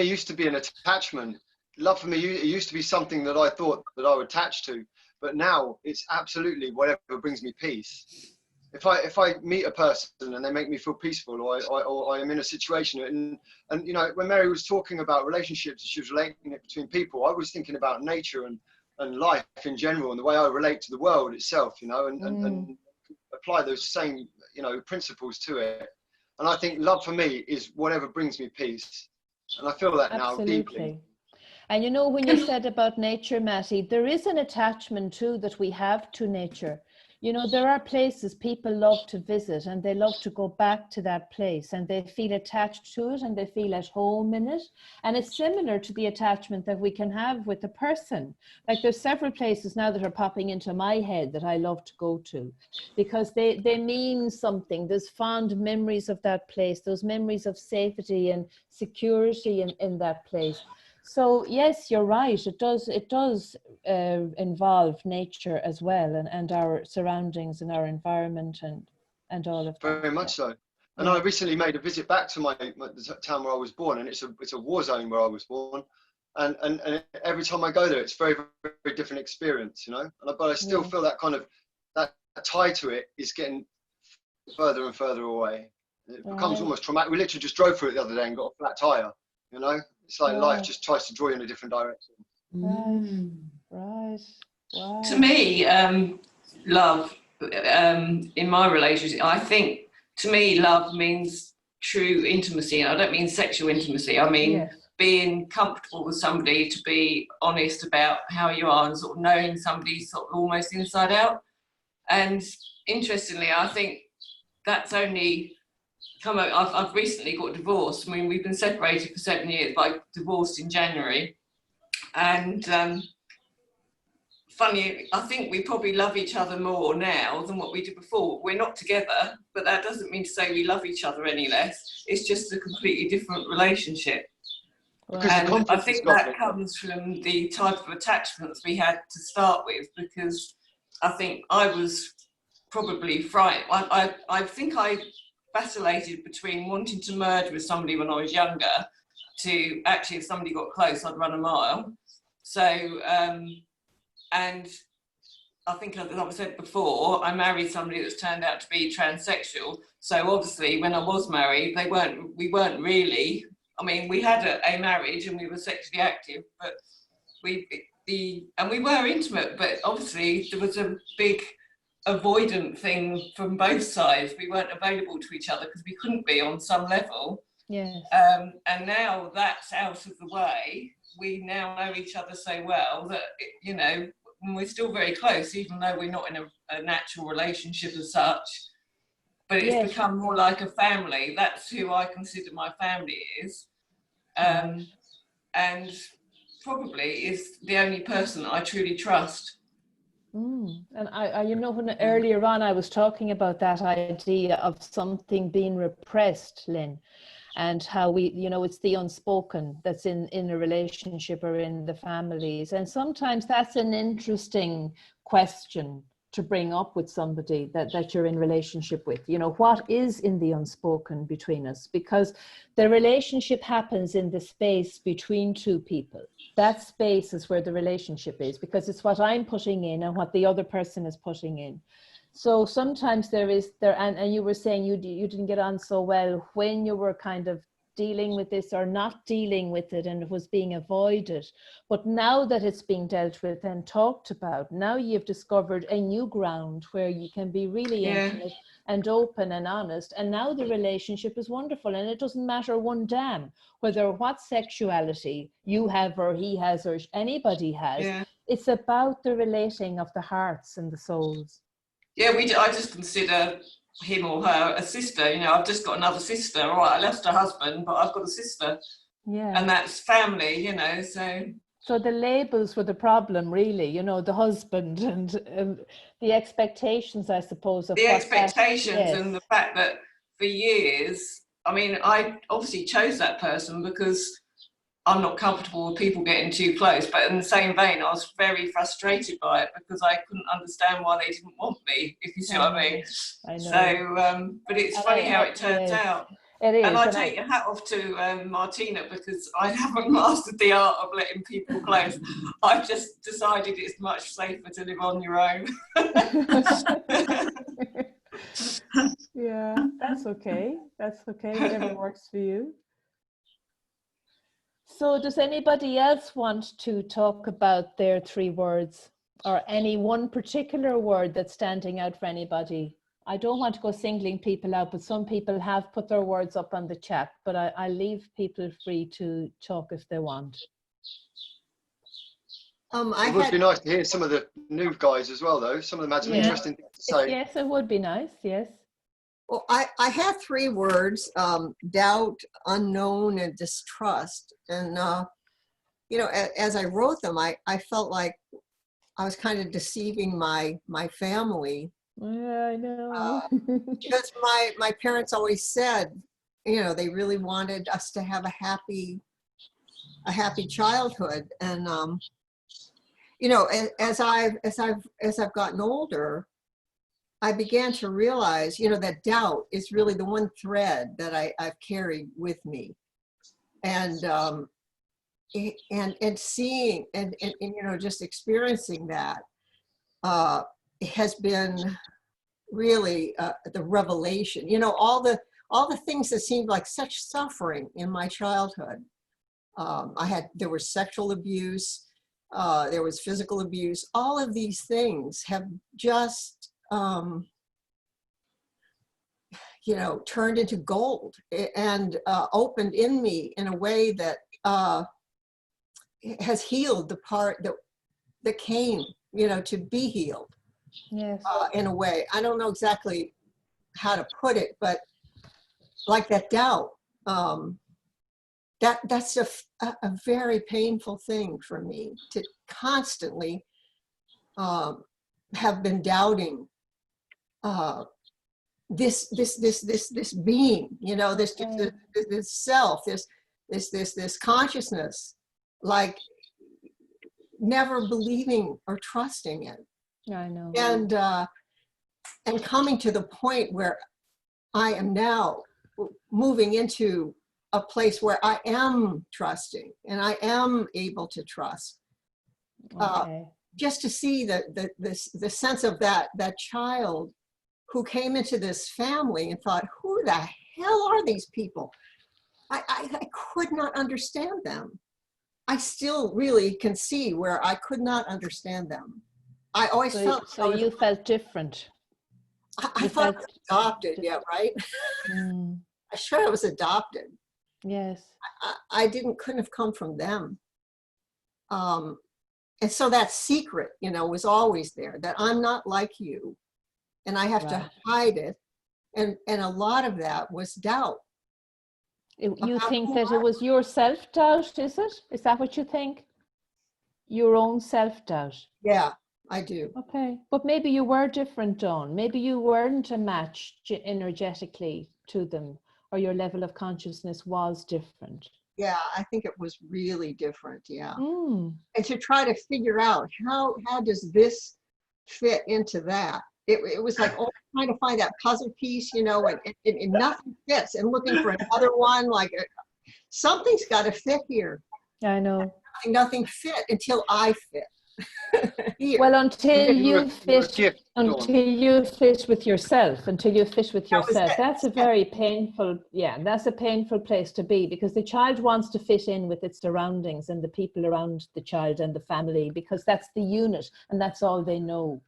used to be an attachment. Love for me, it used to be something that I thought that I would attach to, but now it's absolutely whatever brings me peace. If I meet a person and they make me feel peaceful, or I am in a situation, and you know, when Mary was talking about relationships, she was relating it between people. I was thinking about nature and life in general, and the way I relate to the world itself, you know, and apply those same, you know, principles to it. And I think love for me is whatever brings me peace. And I feel that now deeply. And you know, when you said about nature, Matty, there is an attachment too that we have to nature. You know, there are places people love to visit, and they love to go back to that place, and they feel attached to it, and they feel at home in it. And it's similar to the attachment that we can have with a person. Like, there's several places now that are popping into my head that I love to go to, because they mean something. There's fond memories of that place, those memories of safety and security in that place. So yes, you're right. It does involve nature as well, and our surroundings and our environment and all of that. Very much so. And I recently made a visit back to the town where I was born, and it's a war zone where I was born. And every time I go there, it's very, very different experience, you know. But I still feel that kind of that tie to it is getting further and further away. It becomes almost traumatic. We literally just drove through it the other day and got a flat tire, you know. It's like life just tries to draw you in a different direction. Right. Wow. To me, love in my relationship, I think to me, love means true intimacy. And I don't mean sexual intimacy. I mean being comfortable with somebody, to be honest about how you are, and sort of knowing somebody sort of almost inside out. And interestingly, I think that's only I've recently got divorced. I mean, we've been separated for 7 years, but I divorced in January. And funny, I think we probably love each other more now than what we did before. We're not together, but that doesn't mean to say we love each other any less. It's just a completely different relationship. And I think that comes from the type of attachments we had to start with, because I think I was probably frightened. I think I vacillated between wanting to merge with somebody when I was younger to actually, if somebody got close, I'd run a mile. So, and I think, as I've said before, I married somebody that's turned out to be transsexual. So obviously, when I was married, we weren't really. I mean, we had a marriage and we were sexually active, but we were intimate. But obviously, there was a big avoidant thing from both sides. We weren't available to each other because we couldn't be on some level. Yes. And now that's out of the way. We now know each other so well that, you know, we're still very close, even though we're not in a natural relationship as such. But it's become more like a family. That's who I consider my family is. And probably is the only person I truly trust. And I, you know, when earlier on I was talking about that idea of something being repressed, Lynn, and how we, you know, it's the unspoken that's in a relationship or in the families. And sometimes that's an interesting question to bring up with somebody that you're in relationship with. You know, what is in the unspoken between us? Because the relationship happens in the space between two people. That space is where the relationship is, because it's what I'm putting in and what the other person is putting in. So sometimes and you were saying you didn't get on so well when you were kind of dealing with this or not dealing with it, and it was being avoided. But now that it's being dealt with and talked about, now you've discovered a new ground where you can be really intimate and open and honest. And now the relationship is wonderful, and it doesn't matter one damn whether what sexuality you have or he has or anybody has. Yeah. It's about the relating of the hearts and the souls. Yeah, I just consider him or her a sister. You know, I've just got another sister. All right, I left a husband, but I've got a sister. Yeah. And that's family, you know, So the labels were the problem, really, you know, the husband and the expectations, I suppose, of the what expectations yes. and the fact that for years, I mean, I obviously chose that person because I'm not comfortable with people getting too close, but in the same vein, I was very frustrated by it because I couldn't understand why they didn't want me, if you see what I mean. I know. So, but it's funny how it turns out. It is. And I take your hat off to Martina, because I haven't mastered the art of letting people close. I've just decided it's much safer to live on your own. Yeah, that's okay. That's okay. Whatever works for you. So does anybody else want to talk about their 3 words, or any one particular word that's standing out for anybody? I don't want to go singling people out, but some people have put their words up on the chat, but I leave people free to talk if they want. It would be nice to hear some of the new guys as well, though. Some of them had some interesting things to say. Yes, it would be nice, yes. Well, I have 3 words, doubt, unknown, and distrust. And, you know, as I wrote them, I felt like I was kind of deceiving my family. Yeah, I know. Because my parents always said, you know, they really wanted us to have a happy childhood. And, you know, as I've gotten older, I began to realize, you know, that doubt is really the one thread that I've carried with me. And seeing and you know, just experiencing that has been really the revelation. You know, all the things that seemed like such suffering in my childhood. There was sexual abuse, there was physical abuse. All of these things have just you know, turned into gold and opened in me in a way that has healed the part that came, you know, to be healed. Yes. In a way. I don't know exactly how to put it, but like that doubt, that's a very painful thing for me, to constantly have been doubting this being, you know, this self, this consciousness, like never believing or trusting it. I know. And coming to the point where I am now moving into a place where I am trusting and I am able to trust. Okay. Just to see the sense of that child who came into this family and thought, who the hell are these people? I could not understand them. I still really can see where I could not understand them. I always felt so. You felt different. I thought I was adopted, yeah, right? I sure I was adopted. Yes. I couldn't have come from them. And so that secret, you know, was always there, that I'm not like you and I have to hide it. And a lot of that was doubt. You think that it was your self-doubt, is it? Is that what you think? Your own self-doubt? Yeah, I do. Okay, but maybe you were different, Dawn. Maybe you weren't a match energetically to them, or your level of consciousness was different. Yeah, I think it was really different, yeah. And to try to figure out how does this fit into that? It was like trying to find that puzzle piece, you know, and nothing fits, and looking for another one, like something's got to fit here. I know. Nothing fit until I fit. Here. Well, until You're you a fit, gift, Dawn. until you fit with yourself, until you fit with That was yourself, it. that's a very painful, yeah, that's a painful place to be, because the child wants to fit in with its surroundings and the people around the child and the family, because that's the unit and that's all they know.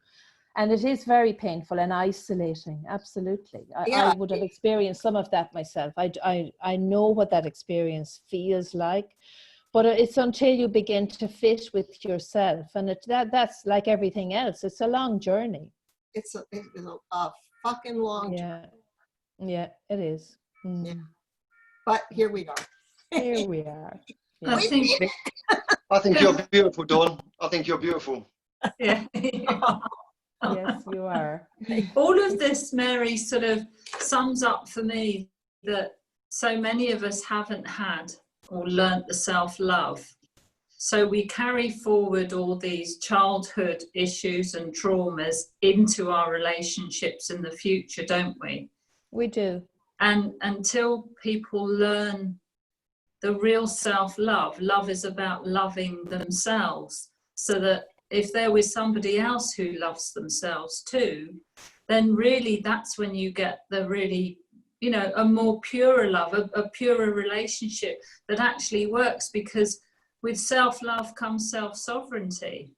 And it is very painful and isolating, absolutely. Yeah. I would have experienced some of that myself. I know what that experience feels like. But it's until you begin to fit with yourself, and that's like everything else. It's a long journey. It's a fucking long journey. Yeah, it is. Yeah. But here we are. Here we are. Yeah. I think you're beautiful, Dawn. I think you're beautiful. Yeah. Yes, you are. All of this, Mary, sort of sums up for me that so many of us haven't had or learnt the self-love. So we carry forward all these childhood issues and traumas into our relationships in the future, don't we? We do. And until people learn the real self-love, love is about loving themselves, so that if they're with somebody else who loves themselves too, then really that's when you get the really, you know, a more purer love, a purer relationship that actually works, because with self-love comes self-sovereignty.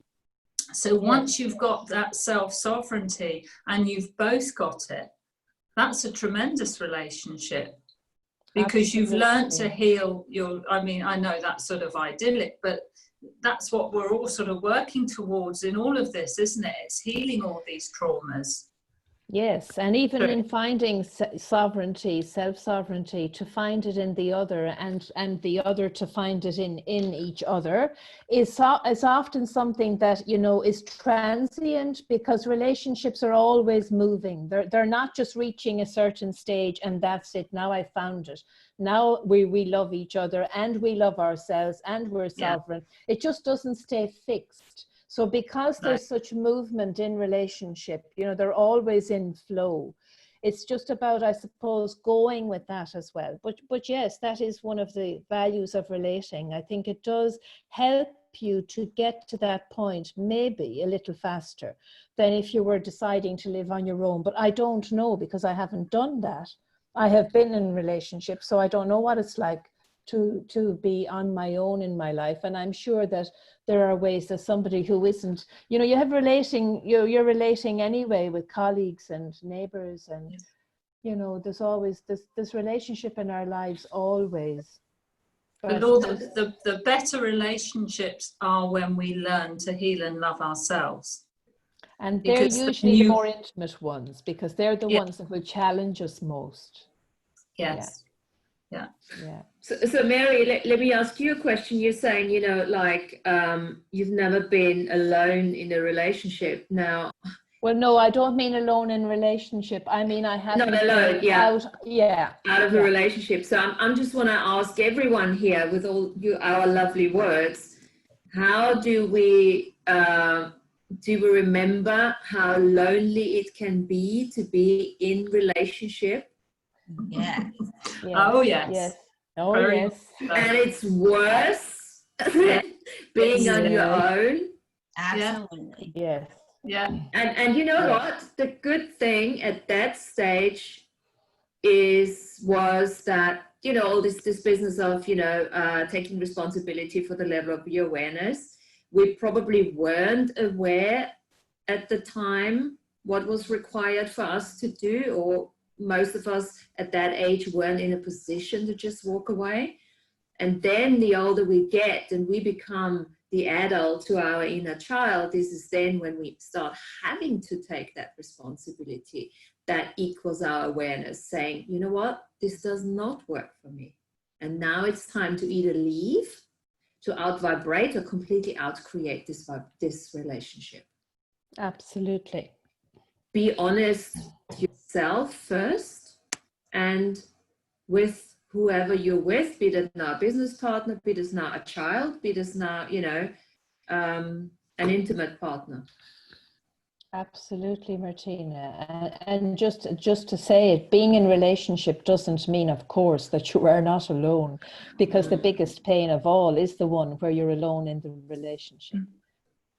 So once you've got that self-sovereignty and you've both got it, that's a tremendous relationship, because you've learned to heal your, I mean, I know that's sort of idyllic, but that's what we're all sort of working towards in all of this, isn't it? It's healing all these traumas. Yes, and even in finding sovereignty, self-sovereignty, to find it in the other, and the other to find it in each other, is often something that, you know, is transient, because relationships are always moving. They're not just reaching a certain stage and that's it. Now I found it. Now we love each other and we love ourselves and we're sovereign. It just doesn't stay fixed. So because there's such movement in relationship, you know, they're always in flow. It's just about, I suppose, going with that as well. But yes, that is one of the values of relating. I think it does help you to get to that point maybe a little faster than if you were deciding to live on your own. But I don't know, because I haven't done that. I have been in relationships, so I don't know what it's like to be on my own in my life. And I'm sure that there are ways that somebody who isn't, you know, you're relating anyway with colleagues and neighbors, and you know, there's always this relationship in our lives always. But all the better relationships are when we learn to heal and love ourselves. And they're usually the more intimate ones, because they're the ones that will challenge us most. Yes. Yeah. So Mary, let me ask you a question. You're saying, you know, like you've never been alone in a relationship. Now, well, no, I don't mean alone in relationship. I mean I haven't not alone, out of a relationship. So I'm just want to ask everyone here, with all our lovely words, how do we remember how lonely it can be to be in relationship? Yeah. Oh yes. Yes. Oh Very yes. And it's worse than being on your own. Absolutely. Yes. Yeah. And you know what? The good thing at that stage was that, you know, all this business of, you know, taking responsibility for the level of your awareness. We probably weren't aware at the time what was required for us to do, or most of us at that age weren't in a position to just walk away. And then the older we get and we become the adult to our inner child, this is then when we start having to take that responsibility that equals our awareness, saying, you know what, this does not work for me. And now it's time to either leave, to out-vibrate, or completely out-create this relationship. Absolutely. Be honest with yourself first, and with whoever you're with, be it now a business partner, be it now a child, be it now, you know, an intimate partner. Absolutely, Martina. And just to say it, being in relationship doesn't mean, of course, that you are not alone, because the biggest pain of all is the one where you're alone in the relationship.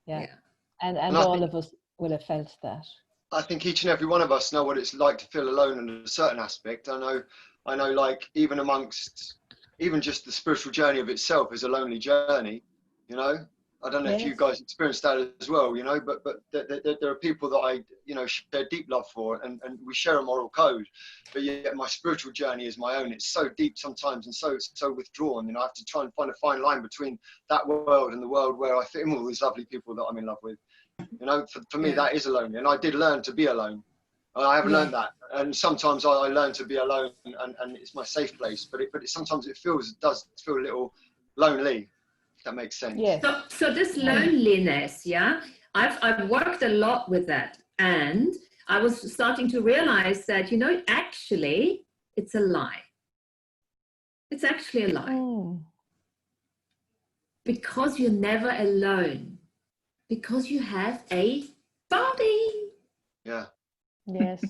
Yeah. Yeah. And And I all think- of us will have felt that. I think each and every one of us know what it's like to feel alone in a certain aspect. I know, like even amongst, even just the spiritual journey of itself is a lonely journey. You know, I don't know if you Yes. guys experienced that as well. You know, but there are people that I share deep love for, and we share a moral code. But yet my spiritual journey is my own. It's so deep sometimes and so withdrawn. You know, I have to try and find a fine line between that world and the world where I fit in with all these lovely people that I'm in love with. You know, for me, Yeah. that is alone. And I did learn to be alone. I have learned that. And sometimes I learn to be alone and it's my safe place. But sometimes it does feel a little lonely, if that makes sense. Yes. So this loneliness, yeah, I've worked a lot with that, and I was starting to realize that, you know, actually it's a lie. It's actually a lie. Mm. Because you're never alone. Because you have a body. Yeah. Yes.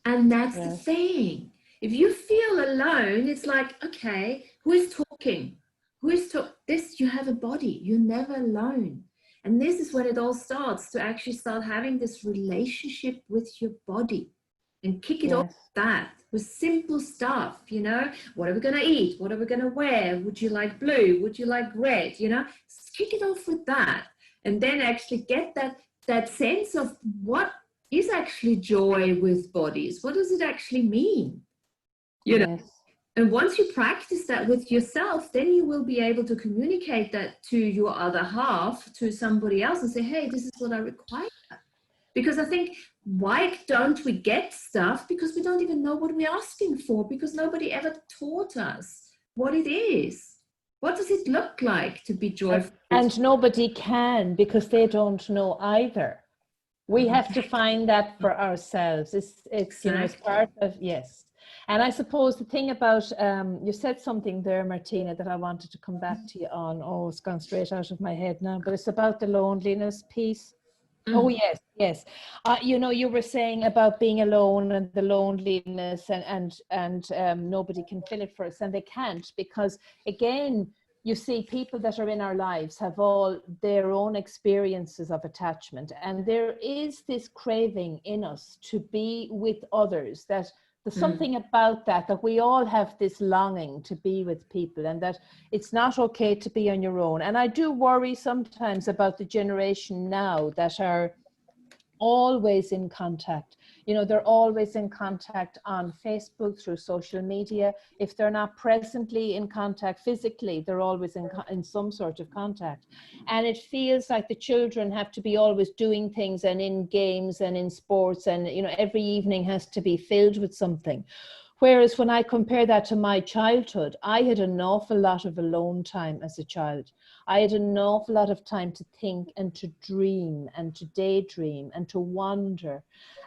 And that's the Yes. thing. If you feel alone, it's like, okay, who is talking? Who is this? You have a body. You're never alone. And this is when it all starts to actually start having this relationship with your body and kick it off that with simple stuff, you know, what are we going to eat? What are we going to wear? Would you like blue? Would you like red? You know, kick it off with that. And then actually get that sense of what is actually joy with bodies. What does it actually mean? You know, and once you practice that with yourself, then you will be able to communicate that to your other half, to somebody else, and say, hey, this is what I require. Because I think, why don't we get stuff? Because we don't even know what we're asking for, because nobody ever taught us what it is. What does it look like to be joyful? And nobody can, because they don't know either. We have to find that for ourselves. It's you know, it's part of, yes. And I suppose the thing about, you said something there, Martina, that I wanted to come back to you on. Oh, it's gone straight out of my head now, but it's about the loneliness piece. Oh, yes, yes. You know, you were saying about being alone and the loneliness and nobody can fill it for us, and they can't, because again, you see, people that are in our lives have all their own experiences of attachment, and there is this craving in us to be with others, that there's something about that we all have this longing to be with people, and that it's not okay to be on your own. And I do worry sometimes about the generation now that are always in contact. You know, they're always in contact on Facebook, through social media. If they're not presently in contact physically, they're always in some sort of contact. And it feels like the children have to be always doing things and in games and in sports, and, you know, every evening has to be filled with something. Whereas when I compare that to my childhood, I had an awful lot of alone time as a child. I had an awful lot of time to think and to dream and to daydream and to wander.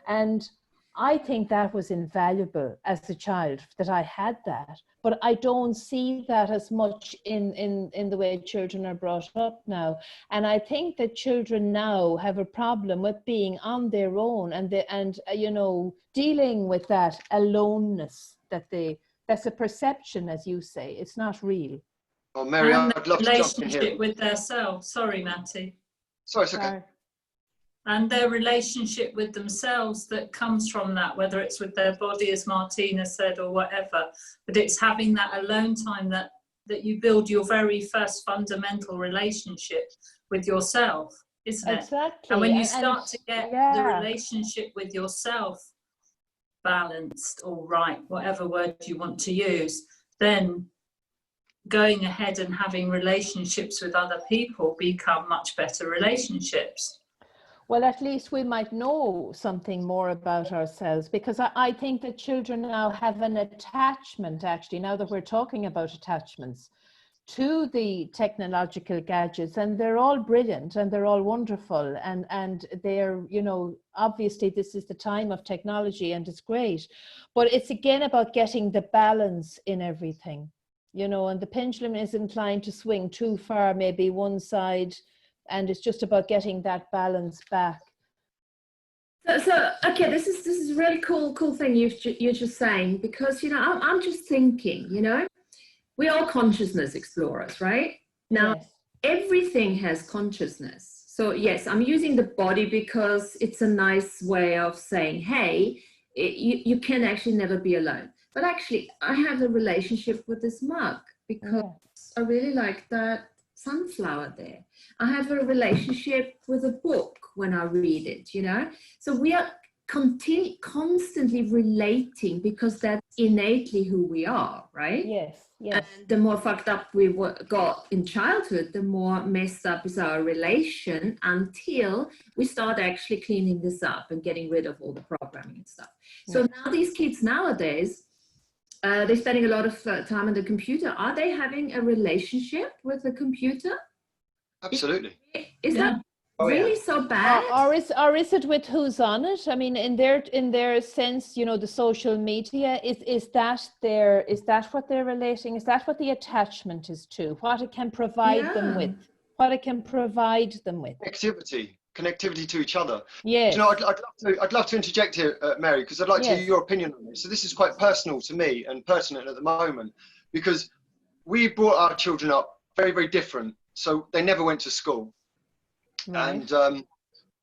And I think that was invaluable as a child, that I had that. But I don't see that as much in the way children are brought up now. And I think that children now have a problem with being on their own and you know, dealing with that aloneness that's a perception, as you say. It's not real. Oh, Mary, And I'd love to jump in here. relationship with their self. Sorry, Matty. Sorry, it's okay. Sorry. And their relationship with themselves that comes from that, whether it's with their body, as Martina said, or whatever. But it's having that alone time that you build your very first fundamental relationship with yourself, isn't it? Exactly. And when you start to get the yeah. relationship with yourself balanced or right, whatever word you want to use, then going ahead and having relationships with other people become much better relationships. Well, at least we might know something more about ourselves, because I think that children now have an attachment, actually, now that we're talking about attachments, to the technological gadgets, and they're all brilliant and they're all wonderful, and they're, you know, obviously this is the time of technology and it's great, but it's again about getting the balance in everything, you know, and the pendulum is inclined to swing too far, maybe one side, and it's just about getting that balance back. So okay, this is a really cool thing you're just saying, because, you know, I'm just thinking, you know, we're all consciousness explorers, right? Now, yes. Everything has consciousness. So yes, I'm using the body because it's a nice way of saying, hey, you can actually never be alone. But actually, I have a relationship with this mug because I really like that sunflower there. I have a relationship with a book when I read it, you know. So we are constantly relating because that's innately who we are, right? Yes, yes. And the more fucked up we got in childhood, the more messed up is our relation until we start actually cleaning this up and getting rid of all the programming and stuff. So now these kids nowadays, they're spending a lot of time on the computer. Are they having a relationship with the computer? Absolutely. Is that really so bad? Or is it with who's on it? I mean, in their sense, you know, the social media, is that what they're relating? Is that what the attachment is to? What it can provide them with? What it can provide them with? Connectivity to each other. Yes. You know, I'd love to interject here, Mary, because I'd like to hear your opinion on this. So this is quite personal to me and pertinent at the moment, because we brought our children up very, very different. So they never went to school. Right. And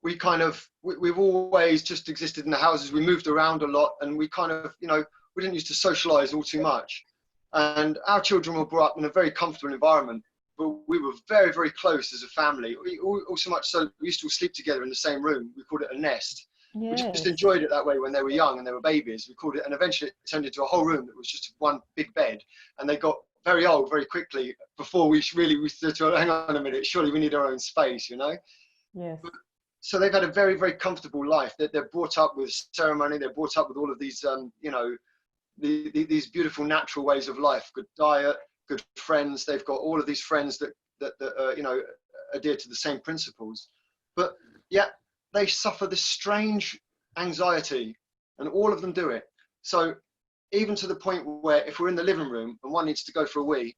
we've always just existed in the houses. We moved around a lot, and we kind of, you know, we didn't used to socialize all too much. And our children were brought up in a very comfortable environment, but we were very, very close as a family. All so much so we used to sleep together in the same room. We called it a nest. Yes. We just enjoyed it that way when they were young and they were babies. We called it, and eventually it turned into a whole room that was just one big bed. And they got very old very quickly before we said to hang on a minute, surely we need our own space, you know? Yes. So they've had a very, very comfortable life. They're brought up with ceremony. They're brought up with all of these, you know, these beautiful natural ways of life, good diet, good friends. They've got all of these friends that you know, adhere to the same principles. But yet they suffer this strange anxiety, and all of them do it. So even to the point where if we're in the living room and one needs to go for a wee,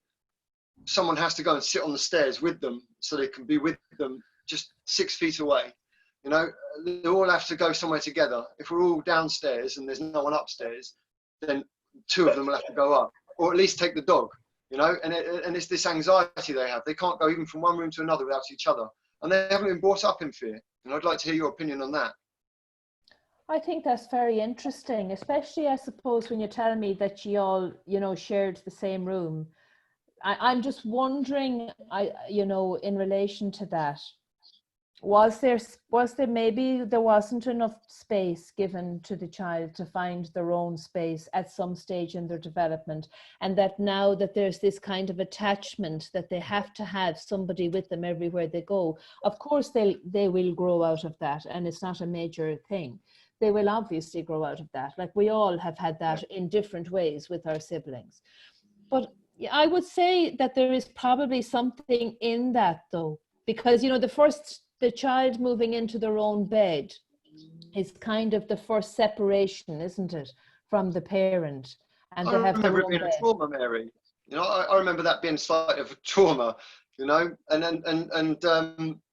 someone has to go and sit on the stairs with them so they can be with them just 6 feet away. You know, they all have to go somewhere together. If we're all downstairs and there's no one upstairs, then two of them will have to go up, or at least take the dog, you know, and it's this anxiety they have. They can't go even from one room to another without each other. And they haven't been brought up in fear. And I'd like to hear your opinion on that. I think that's very interesting, especially, I suppose, when you tell me that you all, you know, shared the same room. I'm just wondering, you know, in relation to that, was there maybe there wasn't enough space given to the child to find their own space at some stage in their development, and that now that there's this kind of attachment that they have to have somebody with them everywhere they go, of course they will grow out of that, and it's not a major thing. They will obviously grow out of that. Like we all have had that in different ways with our siblings. But I would say that there is probably something in that though, because, you know, the child moving into their own bed is kind of the first separation, isn't it, from the parent? And I remember it being a trauma, Mary. You know, I remember that being slightly of a trauma, you know, and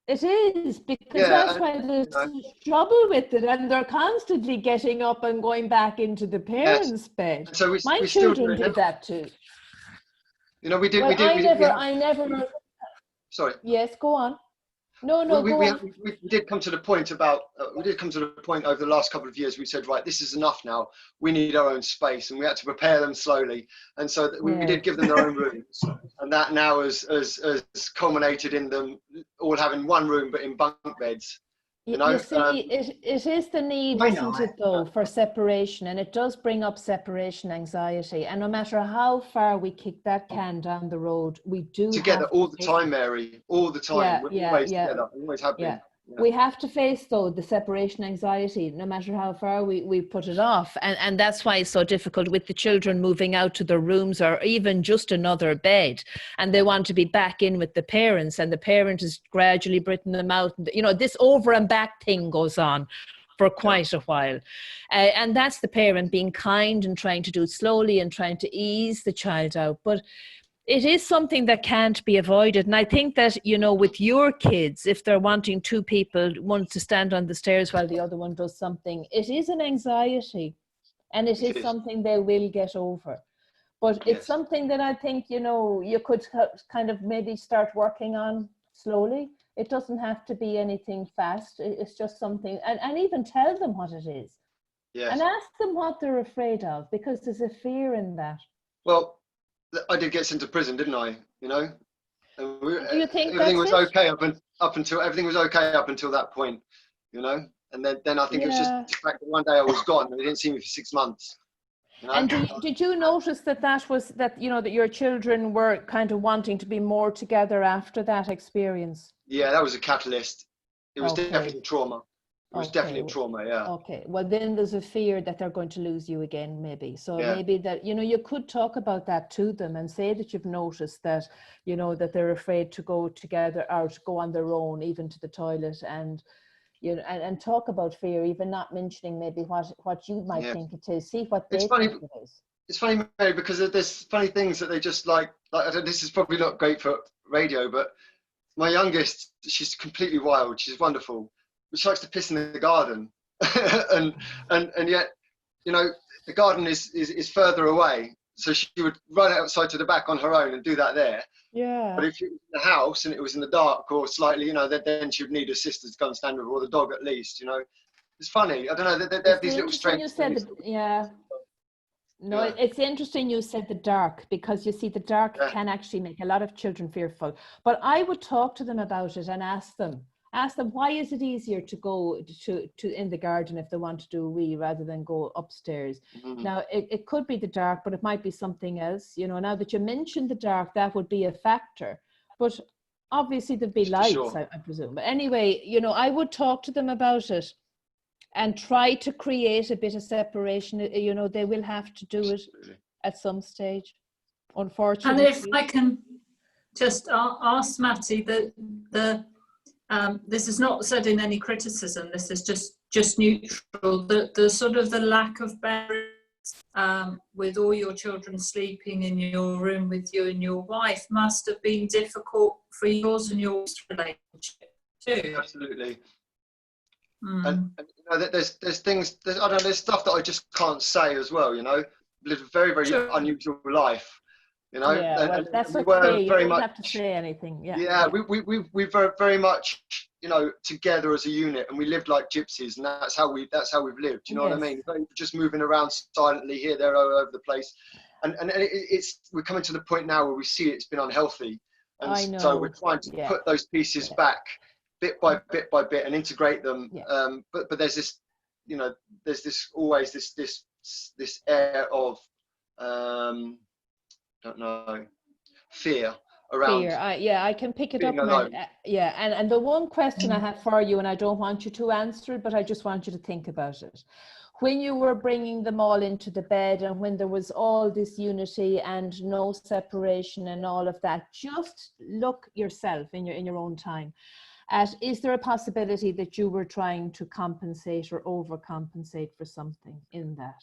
it is, because that's why there's trouble with it, and they're constantly getting up and going back into the parents' bed. So my children did that too. You know, we did. I never. Sorry. Yes, go on. No, go on. We did come to the point about. We did come to the point over the last couple of years. We said, right, this is enough now. We need our own space, and we had to prepare them slowly. And so we did give them their own rooms, and that now has culminated in them all having one room but in bunk beds. You know, you see, it is the need, isn't it, though, for separation, and it does bring up separation anxiety. And no matter how far we kick that can down the road, we do together all the time, Mary, all the time. We're always together, always have been. Yeah. We have to face, though, the separation anxiety, no matter how far we put it off. And that's why it's so difficult with the children moving out to their rooms or even just another bed. And they want to be back in with the parents, and the parent is gradually britting them out. You know, this over and back thing goes on for quite a while. And that's the parent being kind and trying to do it slowly and trying to ease the child out. But it is something that can't be avoided. And I think that, you know, with your kids, if they're wanting two people, one to stand on the stairs while the other one does something, it is an anxiety, and it is something they will get over. But it's something that I think, you know, you could kind of maybe start working on slowly, It doesn't have to be anything fast. It's just something, and even tell them what it is. Yes. And ask them what they're afraid of, because there's a fear in that. Well, I did get sent to prison, didn't I? You know, and Do you think everything that's was it? okay up until everything was okay up until that point, you know. And then I think it was just the fact that one day I was gone. They didn't see me for 6 months. You know? And did you notice that you know, that your children were kind of wanting to be more together after that experience? Yeah, that was a catalyst. It was Okay. definitely trauma. It was definitely a trauma, yeah. Okay, well then there's a fear that they're going to lose you again, maybe. So Yeah. maybe that, you know, you could talk about that to them and say that you've noticed that, you know, that they're afraid to go together or to go on their own, even to the toilet, and, you know, and talk about fear, even not mentioning maybe what you might think it is. See what they think it is. It's funny, Mary, because there's funny things that they just like this is probably not great for radio, but my youngest, she's completely wild. She's wonderful. But she likes to piss in the garden. and yet, you know, the garden is further away. So she would run outside to the back on her own and do that there. Yeah. But if it was in the house and it was in the dark or slightly, you know, then she would need her sister to come and stand with her, or the dog at least, you know. It's funny. I don't know. They have these little strengths. Yeah. No, it's interesting you said the dark, because you see the dark can actually make a lot of children fearful. But I would talk to them about it and ask them, why is it easier to go to in the garden if they want to do a wee rather than go upstairs? Mm-hmm. Now, it could be the dark, but it might be something else. You know, now that you mentioned the dark, that would be a factor. But obviously there'd be lights, I presume. But anyway, you know, I would talk to them about it and try to create a bit of separation. You know, they will have to do it at some stage, unfortunately. And if I can just ask Matty, this is not said in any criticism, this is just neutral, the sort of the lack of balance with all your children sleeping in your room with you and your wife must have been difficult for yours and your relationship too. Absolutely. And you know, there's things, I don't know, there's stuff that I just can't say as well, you know. Lived a very, very unusual life, you know. Yeah, well, that's we okay. You very don't much, have to say anything. Yeah. Yeah, we very, very much, you know, together as a unit, and we lived like gypsies, and that's how we've lived. You know what I mean? Just moving around silently here, there, all over the place, and we're coming to the point now where we see it's been unhealthy, and so we're trying to put those pieces back, bit by bit, and integrate them. But there's this, you know, there's this always this air of don't know, fear around. Fear. I can pick it up. And the one question I have for you, and I don't want you to answer it, but I just want you to think about it. When you were bringing them all into the bed, and when there was all this unity and no separation and all of that, just look yourself in your own time at, is there a possibility that you were trying to compensate or overcompensate for something in that?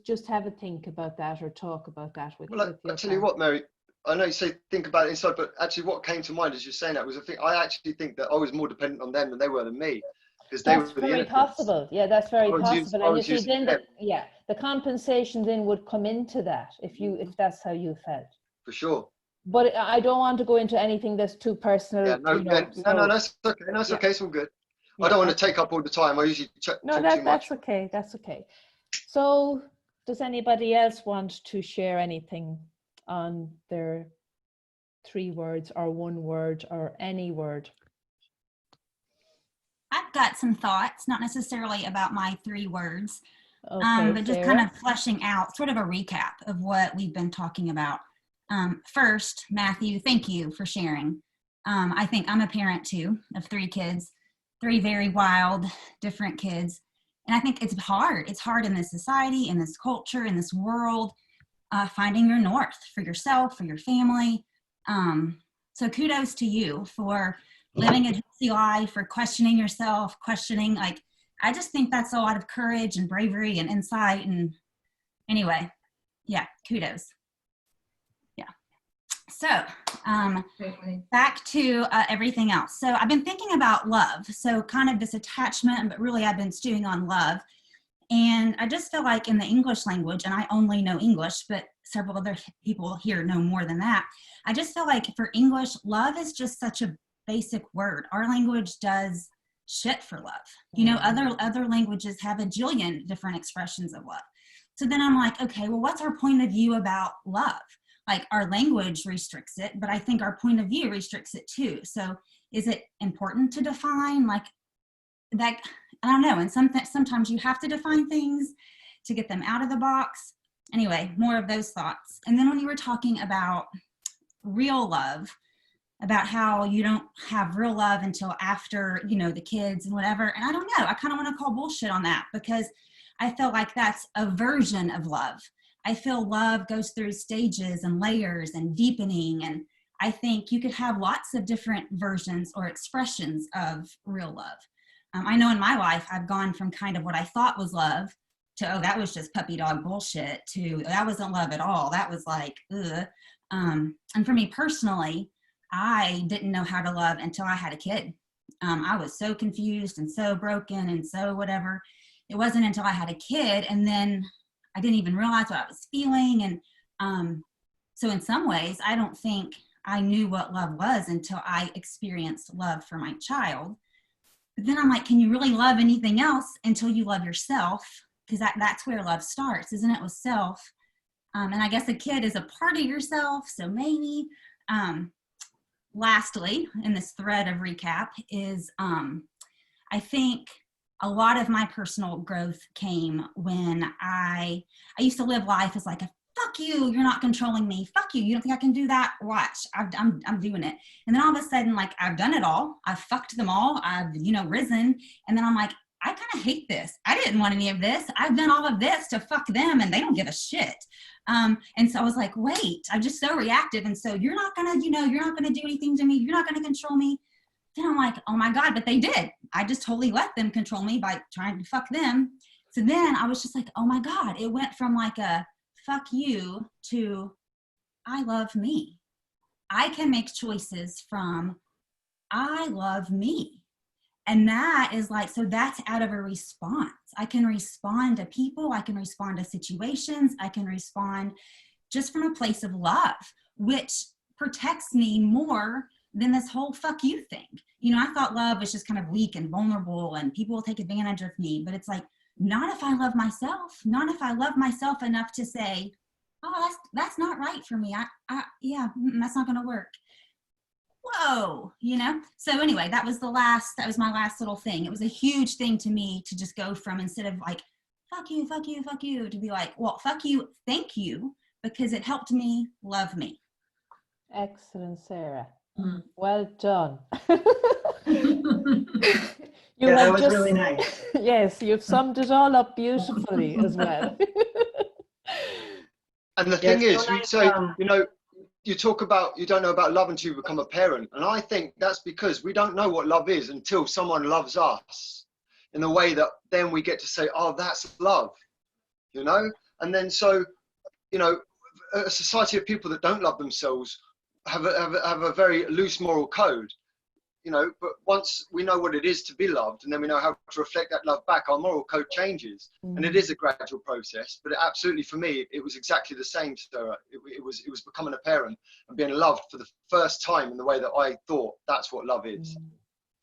Just have a think about that, or talk about that with your I tell you what, Mary, I know you say think about it inside, but actually what came to mind as you're saying that was I actually think that I was more dependent on them than they were than me. Because they were very possible. Yeah, that's very possible. And you see, then the compensation then would come into that if that's how you felt. For sure. But I don't want to go into anything that's too personal. Yeah, no, that's okay. That's okay. It's all good. I don't want to take up all the time. I usually talk too much. That's okay. That's okay. So, does anybody else want to share anything on their 3 words or 1 word or any word? I've got some thoughts, not necessarily about my 3 words, okay, but just kind of fleshing out sort of a recap of what we've been talking about. First, Matthew, thank you for sharing. I think I'm a parent too of 3 kids, 3 very wild, different kids. And I think it's hard. It's hard in this society, in this culture, in this world, finding your north for yourself, for your family. So kudos to you for living a gypsy life, for questioning yourself, I just think that's a lot of courage and bravery and insight. And anyway, kudos. So back to everything else. So I've been thinking about love. So kind of this attachment, but really I've been stewing on love. And I just feel like in the English language, and I only know English, but several other people here know more than that. I just feel like for English, love is just such a basic word. Our language does shit for love. You know, other languages have a jillion different expressions of love. So then I'm like, okay, well, what's our point of view about love? Like, our language restricts it, but I think our point of view restricts it too. So is it important to define like that? I don't know. And sometimes you have to define things to get them out of the box. Anyway, more of those thoughts. And then when you were talking about real love, about how you don't have real love until after, you know, the kids and whatever. And I don't know, I kind of want to call bullshit on that, because I feel like that's a version of love. I feel love goes through stages and layers and deepening. And I think you could have lots of different versions or expressions of real love. I know in my life, I've gone from kind of what I thought was love to, oh, that was just puppy dog bullshit, to that wasn't love at all. That was like, ugh. And for me personally, I didn't know how to love until I had a kid. I was so confused and so broken and so whatever. It wasn't until I had a kid, and then I didn't even realize what I was feeling. And so in some ways, I don't think I knew what love was until I experienced love for my child. But then I'm like, can you really love anything else until you love yourself? Because that's where love starts, isn't it, with self? And I guess a kid is a part of yourself, so maybe. Lastly, in this thread of recap is, I think a lot of my personal growth came when I used to live life as like a, fuck you, you're not controlling me. Fuck you, you don't think I can do that? Watch, I'm doing it. And then all of a sudden, like, I've done it all. I've fucked them all. I've, you know, risen. And then I'm like, I kind of hate this. I didn't want any of this. I've done all of this to fuck them, and they don't give a shit. And so I was like, wait, I'm just so reactive. And so you're not gonna, you know, you're not gonna do anything to me. You're not gonna control me. Then I'm like, oh my God, but they did. I just totally let them control me by trying to fuck them. So then I was just like, oh my God, it went from like a fuck you to I love me. I can make choices from I love me. And that is like, so that's out of a response. I can respond to people. I can respond to situations. I can respond just from a place of love, which protects me more than this whole fuck you thing. You know, I thought love was just kind of weak and vulnerable and people will take advantage of me, but it's like, not if I love myself, not if I love myself enough to say, oh, that's not right for me. That's not going to work. Whoa, you know? So anyway, that was my last little thing. It was a huge thing to me to just go from, instead of like, fuck you, fuck you, fuck you, to be like, well, fuck you, thank you, because it helped me love me. Excellent, Sarah. Well done. Yeah, that was really nice. Yes, you've summed it all up beautifully as well. And the thing is, we say, you know, you talk about, you don't know about love until you become a parent. And I think that's because we don't know what love is until someone loves us in a way that then we get to say, oh, that's love, you know? And then so, you know, a society of people that don't love themselves have a very loose moral code, you know, but once we know what it is to be loved and then we know how to reflect that love back, our moral code changes. And it is a gradual process, but absolutely for me, it was exactly the same, Sarah. It was becoming a parent and being loved for the first time in the way that I thought that's what love is.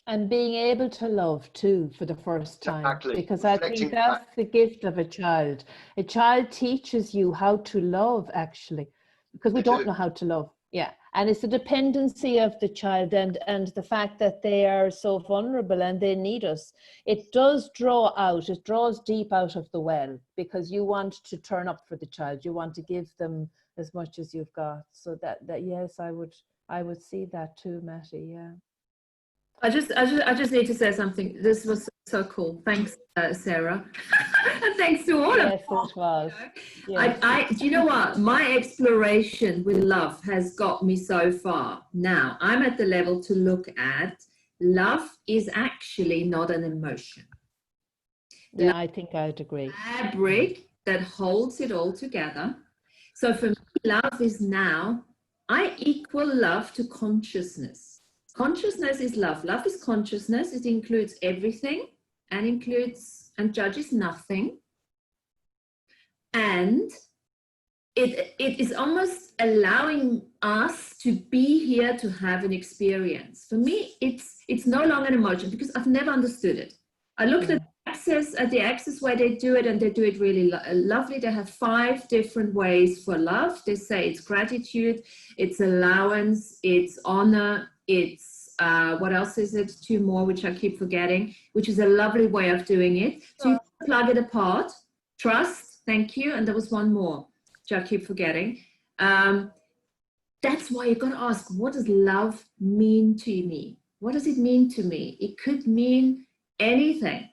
And being able to love too for the first time. Exactly. Because I think that's the gift of a child. A child teaches you how to love, actually, because we don't know how to love. Yeah. And it's the dependency of the child and the fact that they are so vulnerable and they need us. It does draw out, it draws deep out of the well, because you want to turn up for the child. You want to give them as much as you've got. So that yes, I would see that too, Matty. Yeah. I just need to say something. This was so cool. Thanks, Sarah. And thanks to all of you. Yes, it was. Yes. Do you know what? My exploration with love has got me so far. Now, I'm at the level to look at love is actually not an emotion. Yeah, I think I'd agree. Fabric that holds it all together. So for me, love is now, I equal love to consciousness. Consciousness is love. Love is consciousness. It includes everything and judges nothing. And it is almost allowing us to be here to have an experience. For me, it's no longer an emotion because I've never understood it. I looked at the Access where they do it, and they do it really lovely. They have 5 different ways for love. They say it's gratitude, it's allowance, it's honor, it's what else is it? 2 more, which I keep forgetting, which is a lovely way of doing it. So you plug it apart. Trust, thank you, and there was 1 more, which I keep forgetting. That's why you got to ask, what does love mean to me? What does it mean to me? It could mean anything.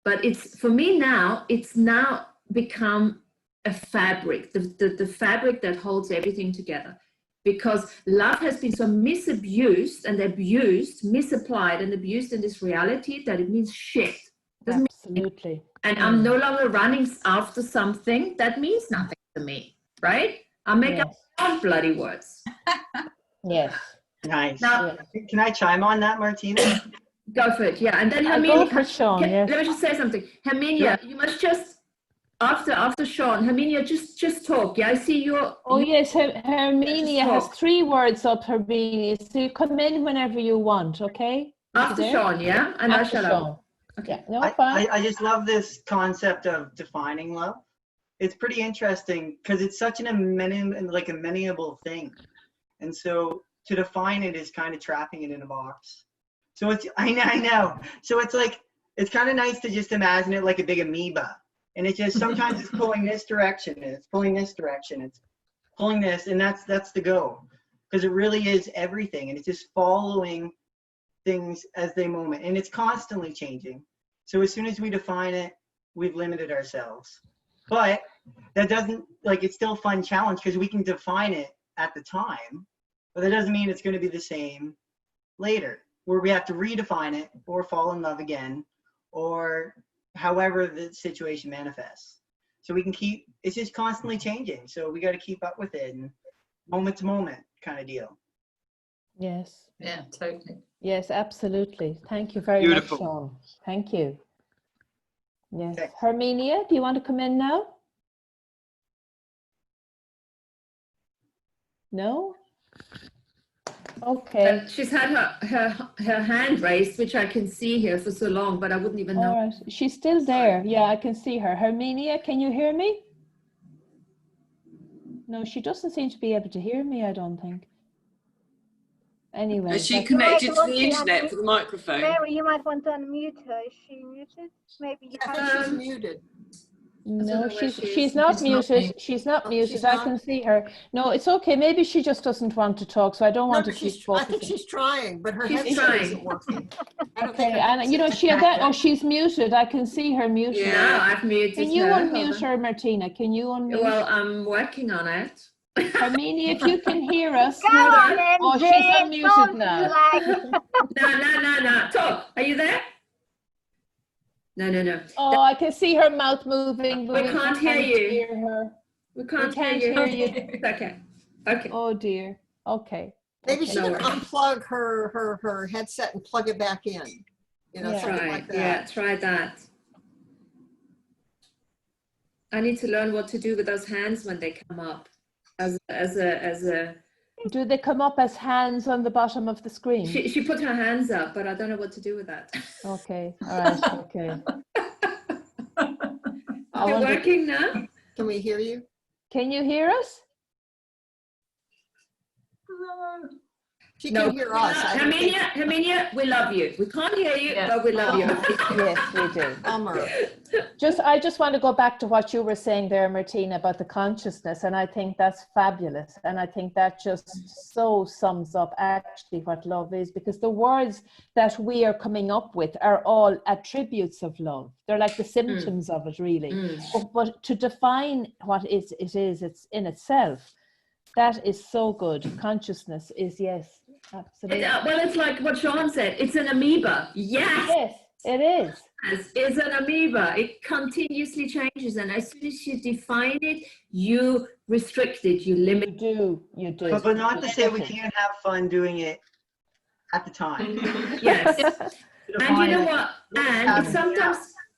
But it's, for me now, it's now become a fabric, the fabric that holds everything together. Because love has been so misabused and abused, misapplied and abused in this reality that it means shit. Absolutely. And I'm no longer running after something that means nothing to me, right? I make up my own bloody words. Yes. Nice. Now, can I chime on that, Martina? Go for it, yeah. And then Herminia, go for Sean, yes. Let me just say something. Herminia, you must just, after Sean, Herminia, just talk. Yeah, I see your. Oh yes, Herminia has 3 words up, Herminia. So you come in whenever you want, okay? After Sean, yeah? And after I shall Sean. Okay. Yeah, no, fine. I just love this concept of defining love. It's pretty interesting because it's such an amenable thing. And so to define it is kind of trapping it in a box. So it's, I know. So it's like, it's kind of nice to just imagine it like a big amoeba. And it just, sometimes it's pulling this direction, and it's pulling this direction, it's pulling this, and that's the go. Because it really is everything, and it's just following things as they moment, and it's constantly changing. So as soon as we define it, we've limited ourselves. But that doesn't, like, it's still a fun challenge because we can define it at the time, but that doesn't mean it's going to be the same later, where we have to redefine it or fall in love again, or however the situation manifests. So we can keep, it's just constantly changing. So we got to keep up with it, and moment to moment kind of deal. Yes. Yeah, totally. Yes, absolutely. Thank you very much, Sean. Thank you. Yes. Okay. Herminia, do you want to come in now? No? Okay. She's had her hand raised, which I can see here for so long, but I wouldn't even know. All right. She's still there. Yeah, I can see her. Herminia, can you hear me? No, she doesn't seem to be able to hear me, I don't think. Anyway. Is she connected to the internet for the microphone? Mary, you might want to unmute her. Is she muted? Maybe you she's muted. No, she's not muted. She's not muted. I can see her. No, it's okay. Maybe she just doesn't want to talk, so I don't want to keep focusing. I think she's trying, but her headset isn't working. Okay, and you know, she had that. Oh, she's muted. I can see her muted. Yeah, I've muted her. Can you unmute her, Martina? Can you unmute? Well, I'm working on it. Herminia, if you can hear us. Go on, MJ. Oh, she's unmuted now. No. Talk. Are you there? No. Oh, I can see her mouth moving. We can't hear you. Her. We can't hear you. Okay. Oh dear. Okay. Maybe she can unplug her headset and plug it back in. You know, something like that. Yeah, try that. I need to learn what to do with those hands when they come up. As a. Do they come up as hands on the bottom of the screen? She put her hands up, but I don't know what to do with that. Okay. All right. Okay. Are you working now? Can we hear you? Can you hear us? She can hear us. Herminia, we love you. We can't hear you, but we love you. Yes, we do. I just want to go back to what you were saying there, Martina, about the consciousness, and I think that's fabulous. And I think that just so sums up actually what love is, because the words that we are coming up with are all attributes of love. They're like the symptoms of it, really. But to define what it is, it's in itself. That is so good. Consciousness is, yes, absolutely. Well, it's like what Sean said. It's an amoeba. Yes, it is. It's an amoeba. It continuously changes, and as soon as you define it, you restrict it. You limit. You do. But not to say we can't have fun doing it at the time. Yes. And you know what? And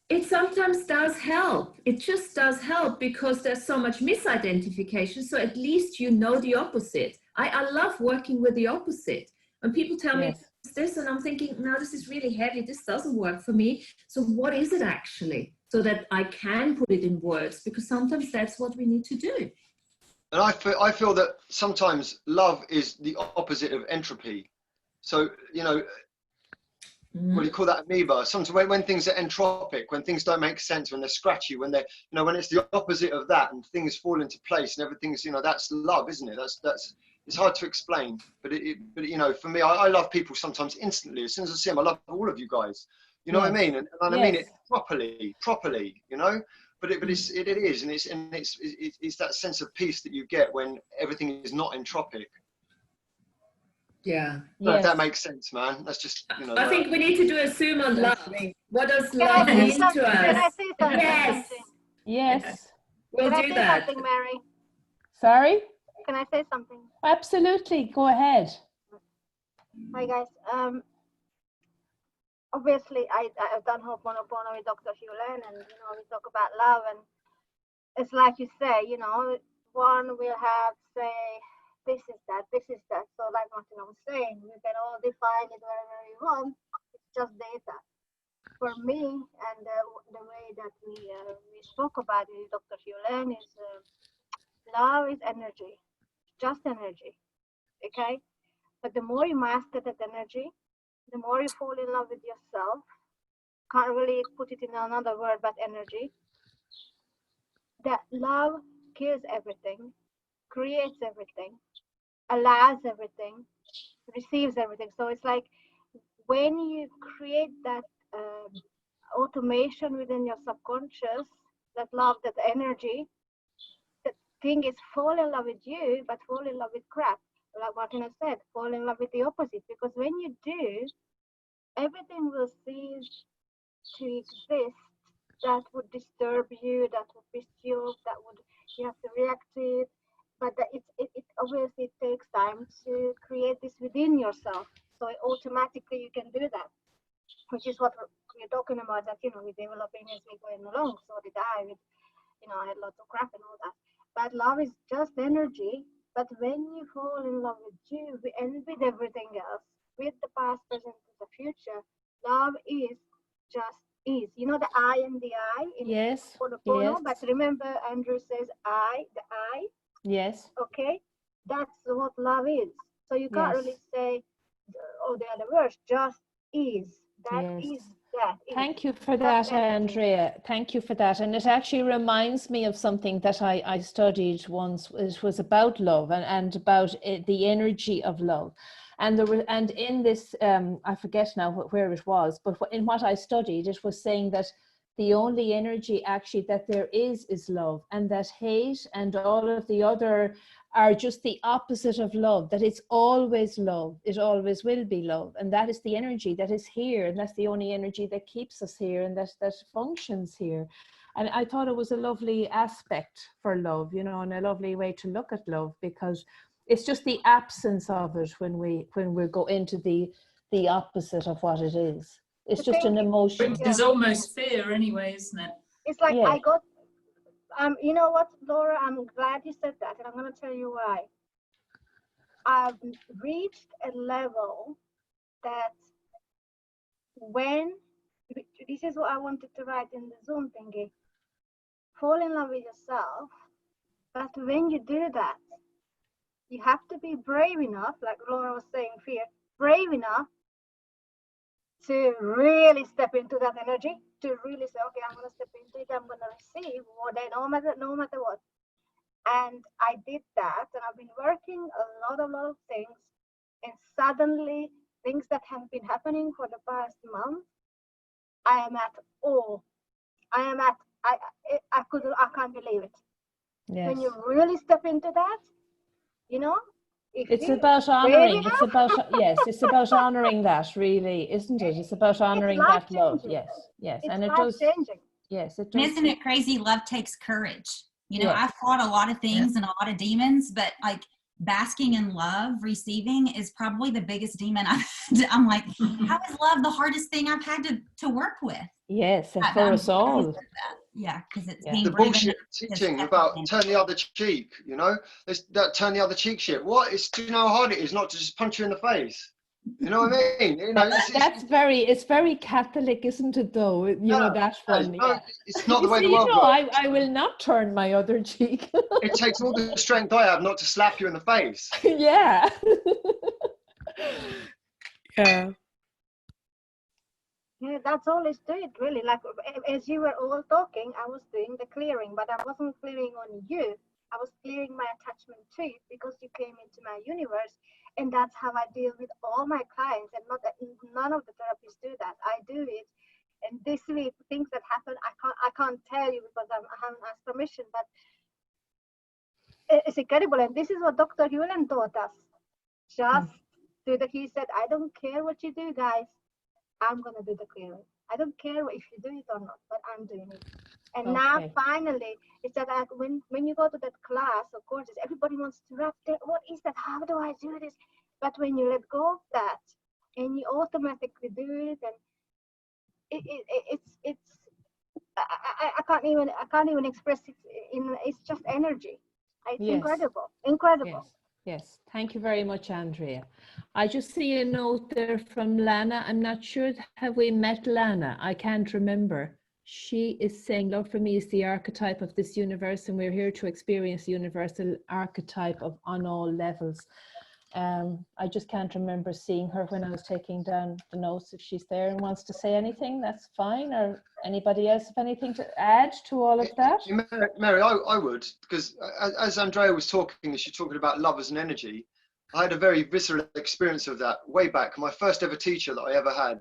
it sometimes does help. It just does help because there's so much misidentification. So at least you know the opposite. I love working with the opposite. When people tell me this, and I'm thinking, no, this is really heavy. This doesn't work for me. So what is it actually? So that I can put it in words, because sometimes that's what we need to do. And I feel that sometimes love is the opposite of entropy. So, you know, what do you call that, amoeba? Sometimes when things are entropic, when things don't make sense, when they're scratchy, when they're, you know, when it's the opposite of that and things fall into place and everything's, you know, that's love, isn't it? That's it's hard to explain, but but you know, for me, I love people sometimes instantly. As soon as I see them, I love all of you guys. You know what I mean? And I mean it properly, you know. But it is, and it's that sense of peace that you get when everything is not entropic. Yeah. If that makes sense, man. That's just, you know. I think we need to do a Zoom on love. What does Can love I say mean something? to us? Can I say something? Yes. Yes. We'll Can I do say that. something, Mary? Sorry? Can I say something? Absolutely. Go ahead. Hi, guys. Obviously, I've done Ho'oponopono with Dr. Hewlett, and, you know, we talk about love, and it's like you say, you know, one will have, say, this is that. So like Martina was saying, you can all define it wherever you want. It's just data. For me, and the way that we spoke about it with Dr. Hewlett is love is energy, just energy, okay? But the more you master that energy, the more you fall in love with yourself. Can't really put it in another word but energy. That love kills everything, creates everything, allows everything, receives everything. So it's like when you create that automation within your subconscious, that love, that energy, the thing is fall in love with you, but fall in love with crap. Like Martina said, fall in love with the opposite. Because when you do, everything will cease to exist that would disturb you, that would piss you off, that would, you have to react to it. But it obviously takes time to create this within yourself. So automatically you can do that, which is what we're talking about, that, you know, we're developing as we're going along. So did I, with, you know, I had lots of crap and all that. But love is just energy. But when you fall in love with you and with everything else, with the past, present, and the future, love is just is. You know the I and the I in Ho'oponopono, but remember Andrew says I, the I. Yes. Okay, that's what love is. So you can't really say, oh, the other words, just is. That is that. Thank you for that, Andrea. Thank you for that. And it actually reminds me of something that I studied once. It was about love and about the energy of love. And there were, and in this, I forget now where it was, but in what I studied, it was saying that the only energy actually that there is love, and that hate and all of the other are just the opposite of love, that it's always love, it always will be love. And that is the energy that is here, and that's the only energy that keeps us here and that functions here. And I thought it was a lovely aspect for love, you know, and a lovely way to look at love, because it's just the absence of it when we go into the opposite of what it is. It's just an emotion. There's almost fear anyway, isn't it? It's like I got, you know what, Laura, I'm glad you said that, and I'm going to tell you why. I've reached a level that when, this is what I wanted to write in the Zoom thingy, fall in love with yourself, but when you do that, you have to be brave enough, like Laura was saying, fear, brave enough to really step into that energy, to really say, okay, I'm going to step into it, I'm going to receive what I know, no matter what. And I did that, and I've been working a lot of things, and suddenly things that have been happening for the past month, I am at awe. I can't believe it. Yes. When you really step into that, you know, it's about honoring. It's about it's about honoring that, really, isn't it? It's about honoring that love. Yes, it's and it does. Changing. Yes, it does. And isn't it crazy? Love takes courage. You know, Yes. I've fought a lot of things and a lot of demons, but like basking in love, receiving is probably the biggest demon I'm like, how is love the hardest thing I've had to work with? Yes, and That- for I'm us pleased all. with that. Yeah, because it's Yeah. being The proven bullshit that it's teaching about definitely- turn the other cheek, you know, it's that turn the other cheek shit. What? Do you know how hard it is not to just punch you in the face? You know what I mean? You know, It's very Catholic, isn't it? Though you know that one. no, it's not the You way see, the world works. I will not turn my other cheek. It takes all the strength I have not to slap you in the face. Yeah. Yeah. Yeah, that's all it's doing, really. Like, as you were all talking, I was doing the clearing, but I wasn't clearing on you. I was clearing my attachment to you because you came into my universe. And that's how I deal with all my clients. And not that none of the therapists do that. I do it. And this week, things that happen, I can't tell you because I haven't asked permission, but it's incredible. And this is what Dr. Hewlin taught us. Just do that. He said, I don't care what you do, guys. I'm going to do the clearing. I don't care if you do it or not, but I'm doing it. And now finally, it's that when you go to that class or courses, everybody wants to wrap their, what is that? How do I do this? But when you let go of that and you automatically do it, and it's I can't even express it it's just energy. It's incredible. Yes, thank you very much, Andrea. I just see a note there from Lana. I'm not sure, have we met Lana? I can't remember. She is saying, love for me is the archetype of this universe, and we're here to experience the universal archetype on all levels. I just can't remember seeing her when I was taking down the notes. If she's there and wants to say anything, that's fine. Or anybody else have anything to add to all of that? Mary, I would, because as Andrea was talking, she was talking about love as an energy. I had a very visceral experience of that way back. My first ever teacher that I ever had,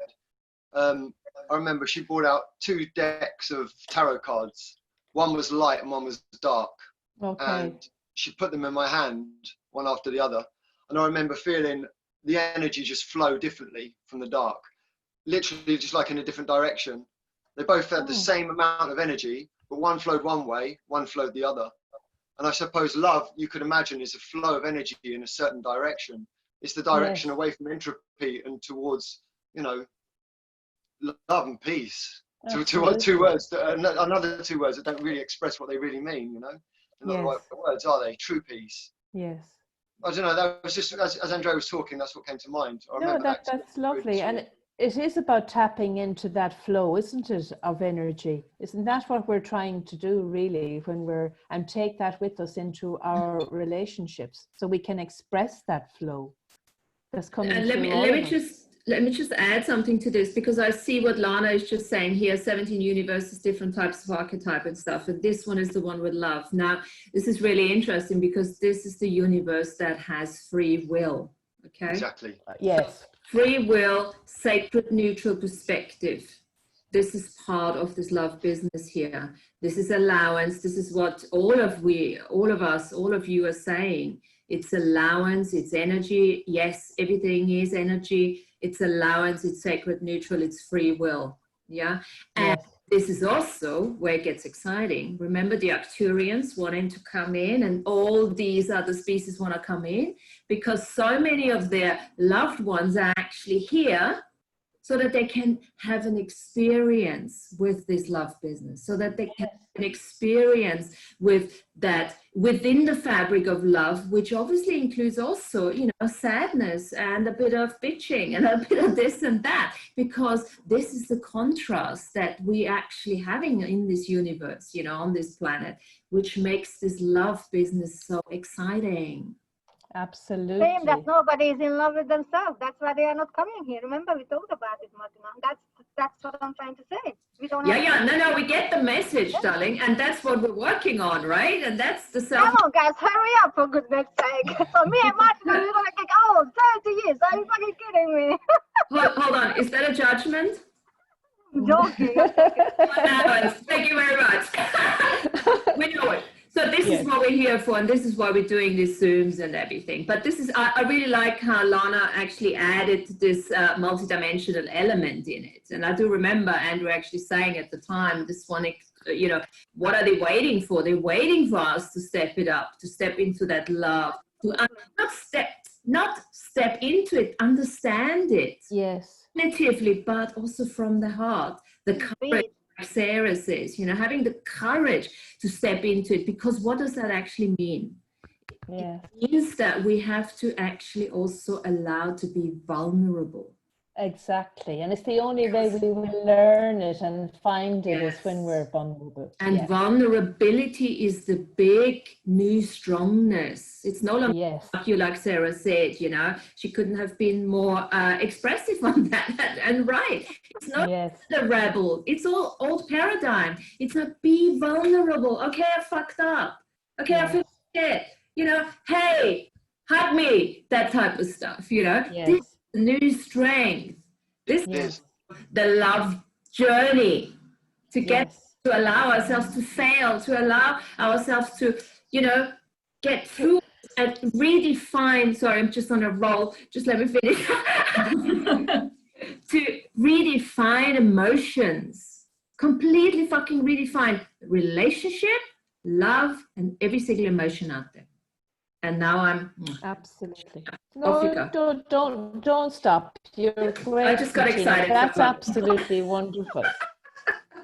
I remember she brought out 2 decks of tarot cards. One was light and one was dark. Okay. And she put them in my hand, one after the other. And I remember feeling the energy just flow differently from the dark, literally just like in a different direction. They both had the same amount of energy, but one flowed one way, one flowed the other. And I suppose love, you could imagine, is a flow of energy in a certain direction. It's the direction away from entropy and towards, you know, love and peace. Two words, another 2 words that don't really express what they really mean, you know? They're not the right words, are they? True peace. Yes. I don't know, that was just, as Andrea was talking, that's what came to mind. I remember that's lovely. And it is about tapping into that flow, isn't it, of energy? Isn't that what we're trying to do, really, and take that with us into our relationships so we can express that flow that's coming through Let me just add something to this, because I see what Lana is just saying here, 17 universes, different types of archetype and stuff. And this one is the one with love. Now, this is really interesting because this is the universe that has free will. Okay. Exactly. Yes. Free will, sacred, neutral perspective. This is part of this love business here. This is allowance. This is what all of you are saying. It's allowance, it's energy. Yes, everything is energy. It's allowance, it's sacred, neutral, it's free will. Yeah. And this is also where it gets exciting. Remember the Arcturians wanting to come in, and all these other species want to come in because so many of their loved ones are actually here so that they can have an experience with this love business, so that they can have an experience with that within the fabric of love, which obviously includes also, you know, sadness and a bit of bitching and a bit of this and that, because this is the contrast that we actually having in this universe, you know, on this planet, which makes this love business so exciting. Absolutely. Saying that nobody is in love with themselves. That's why they are not coming here. Remember, we talked about it, Martina. That's what I'm trying to say. We don't. No, we get the message, darling, and that's what we're working on, right? And that's the self. Come on, guys, hurry up for goodness sake. So me and Martina, we're gonna kick 30 years. Are you fucking kidding me? Hold on, is that a judgment? I'm joking. Thank you very much. We know it. So this is what we're here for, and this is why we're doing these Zooms and everything. But this is, I really like how Lana actually added this multidimensional element in it. And I do remember Andrew actually saying at the time, this one, you know, what are they waiting for? They're waiting for us to step it up, to step into that love, to not step into it, understand it. Yes. Cognitively, but also from the heart. The courage, like Sarah says, you know, having the courage to step into it, because what does that actually mean? Yeah. It means that we have to actually also allow to be vulnerable. Exactly. And it's the only way we will learn it and find it is when we're vulnerable. And vulnerability is the big new strongness. It's no longer about you, like Sarah said, you know, she couldn't have been more expressive on that. And right, it's not the rebel. It's all old paradigm. It's not be vulnerable. Okay, I fucked up. Okay, I feel scared. You know, hey, hug me. That type of stuff, you know. This is the new strength. This is the love journey to get to allow ourselves to fail, to allow ourselves to, you know, get through and redefine. Sorry, I'm just on a roll. Just let me finish. To redefine emotions, completely fucking redefine relationship, love, and every single emotion out there. And now I'm absolutely. Off you No, go. don't stop. You're great. I just got excited. That's absolutely wonderful.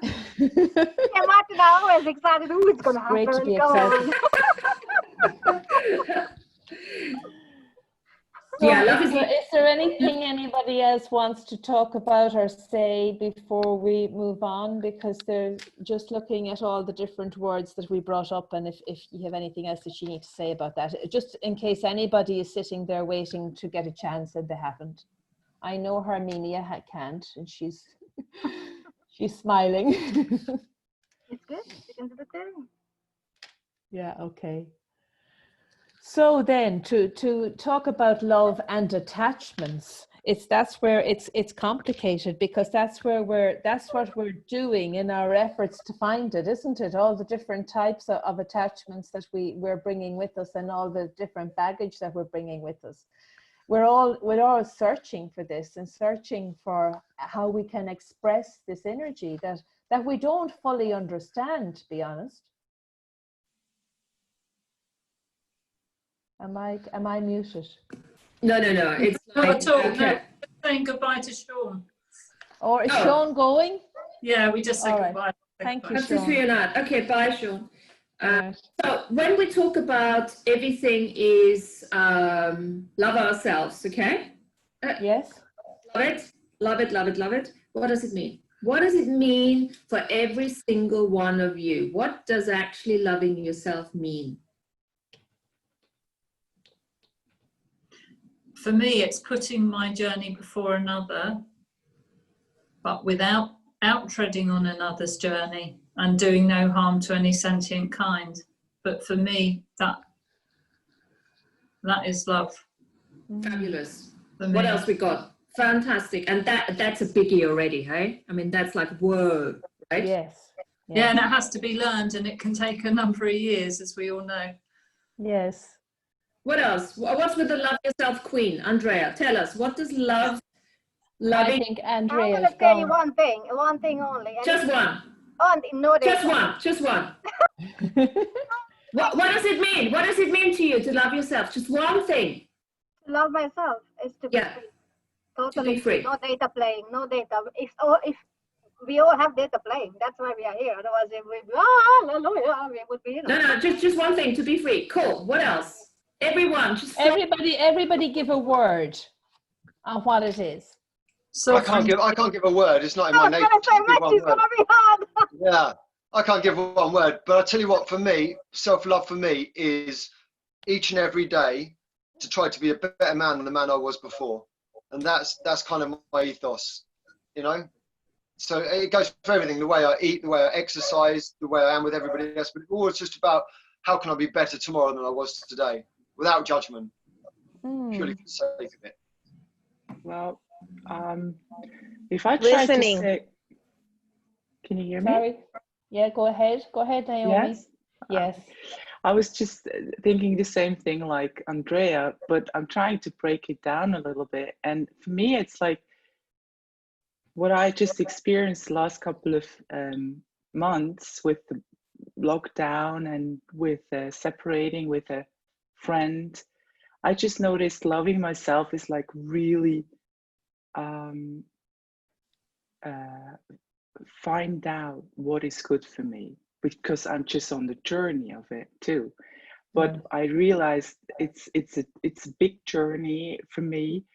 Yeah, Martin, I'm always excited. Ooh, it's going to happen. Great to be Go excited. on. So Yeah, love is there anything anybody else wants to talk about or say before we move on? Because they're just looking at all the different words that we brought up, and if you have anything else that you need to say about that, just in case anybody is sitting there waiting to get a chance and they haven't. I know Herminia can't, and she's smiling. It's good. You can do the thing. Yeah, okay. So then to talk about love and attachments, that's where it's complicated, because that's what we're doing in our efforts to find it, isn't it? All the different types of attachments that we're bringing with us, and all the different baggage that we're bringing with us. We're all searching for this, and searching for how we can express this energy that we don't fully understand, to be honest. Am I muted? No. It's Not like, at all. okay. No, saying goodbye to Sean. Or is Sean going? Yeah, we just said all right. goodbye. Thank you, That's just who Sean. you're not. Okay, bye, Sean. Right. So when we talk about everything is love ourselves, okay? Yes. Love it. What does it mean? What does it mean for every single one of you? What does actually loving yourself mean? For me, it's putting my journey before another, but without treading on another's journey and doing no harm to any sentient kind. But for me, that is love. Fabulous. What else we got? Fantastic. And that's a biggie already, hey? I mean, that's like, whoa, right? Yes. Yeah, and it has to be learned, and it can take a number of years, as we all know. Yes. What else? What's with the love yourself queen? Andrea, tell us, what does loving? I think Andrea I'm going to tell you one thing only. Just one. No data. Just one. What does it mean? What does it mean to you to love yourself? Just one thing. To love myself is to be free. Totally to be free. No data playing, no data. If we all have data playing, that's why we are here. Otherwise, if we would be. No, just one thing, to be free. Cool. What else? Everyone, just everybody give a word on what it is. So I can't give a word. It's not in my nature. Yeah, I can't give one word. But I tell you what, for me, self-love for me is each and every day to try to be a better man than the man I was before, and that's kind of my ethos, you know. So it goes for everything: the way I eat, the way I exercise, the way I am with everybody else. But it's always just about how can I be better tomorrow than I was today, without judgment, purely for the sake of it. Well, if I try to say, can you hear me? Sorry. Yeah, go ahead, Naomi. Yes. I was just thinking the same thing like Andrea, but I'm trying to break it down a little bit. And for me, it's like what I just experienced the last couple of months with the lockdown and with separating with a friend. I just noticed loving myself is like really find out what is good for me, because I'm just on the journey of it too. But I realized it's a big journey for me.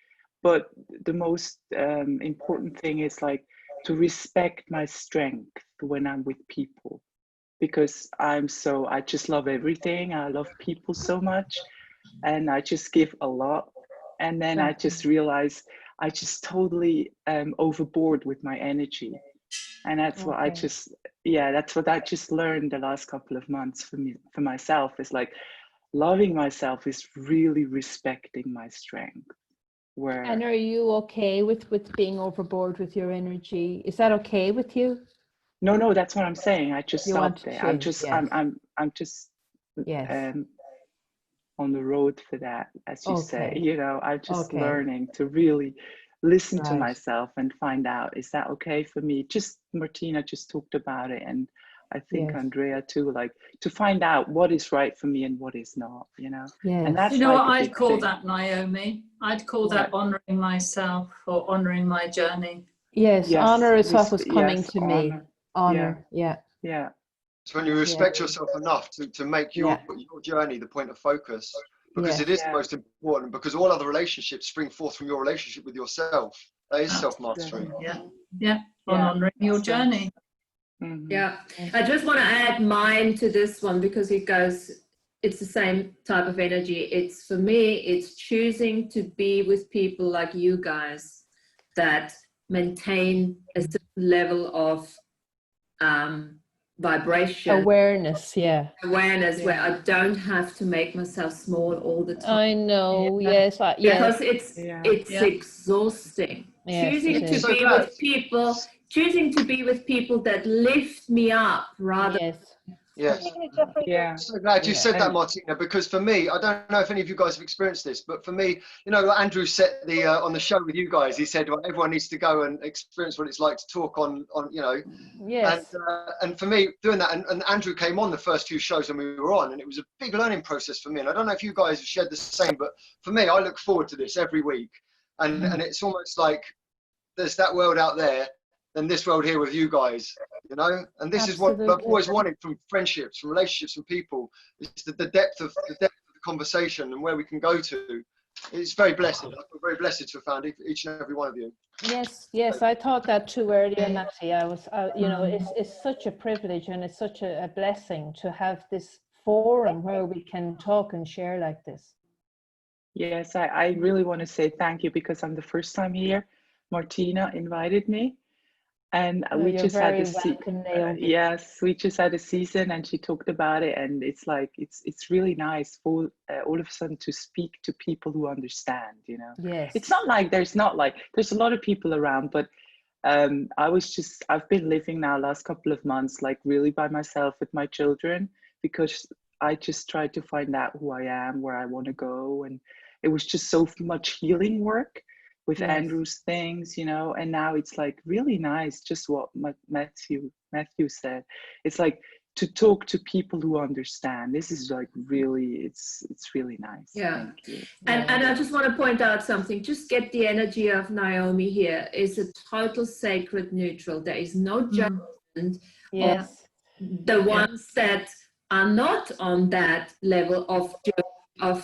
But the most important thing is like to respect my strength when I'm with people, because I just love everything. I love people so much, and I just give a lot. And then I just realized I just totally overboard with my energy. And that's what I just, that's what I just learned the last couple of months for myself, is like loving myself is really respecting my strength. And are you okay with being overboard with your energy? Is that okay with you? No, that's what I'm saying. I just stopped there. I'm just on the road for that, as you say. You know, I'm just learning to really listen to myself and find out, is that okay for me? Just Martina just talked about it, and I think Andrea too, like to find out what is right for me and what is not, you know. And that's, you know, like, what a I'd big call thing. that, Naomi? I'd call that honouring myself, or honouring my journey. Yes, honor is what was coming to honor. me. Honor, yeah. It's when you respect yourself enough to make your journey the point of focus, because it is the most important, because all other relationships spring forth from your relationship with yourself. That is self-mastery. On honouring your journey. Yeah, I just want to add mine to this one, because it's the same type of energy. It's, for me, it's choosing to be with people like you guys that maintain a certain level of vibration. Awareness, Awareness, where I don't have to make myself small all the time. I know, Because it's exhausting. Choosing to be with people that lift me up rather. So glad you said that, Martina, because for me, I don't know if any of you guys have experienced this, but for me, you know, Andrew said on the show with you guys, he said, well, everyone needs to go and experience what it's like to talk on you know. And for me, doing that, and Andrew came on the first few shows when we were on, and it was a big learning process for me. And I don't know if you guys have shared the same, but for me, I look forward to this every week. And it's almost like there's that world out there, than this world here with you guys, you know. And this is what I've always wanted from friendships, from relationships, from people. It's the depth of the conversation and where we can go to. It's very blessed. I feel very blessed to have found each and every one of you. Yes, I thought that too earlier, Natty. I was, you know, it's such a privilege and it's such a blessing to have this forum where we can talk and share like this. Yes, I really want to say thank you, because I'm the first time here. Martina invited me. And we just had we just had a season, and she talked about it, and it's like it's really nice for all of a sudden to speak to people who understand, you know. It's not like there's a lot of people around, but I've been living now last couple of months like really by myself with my children, because I just tried to find out who I am, where I want to go, and it was just so much healing work with Andrew's things, you know. And now it's like really nice, just what Matthew said. It's like to talk to people who understand. This is like really, it's really nice. Thank you. And I just want to point out something. Just get the energy of Naomi here. It's a total sacred neutral. There is no judgment of the ones that are not on that level of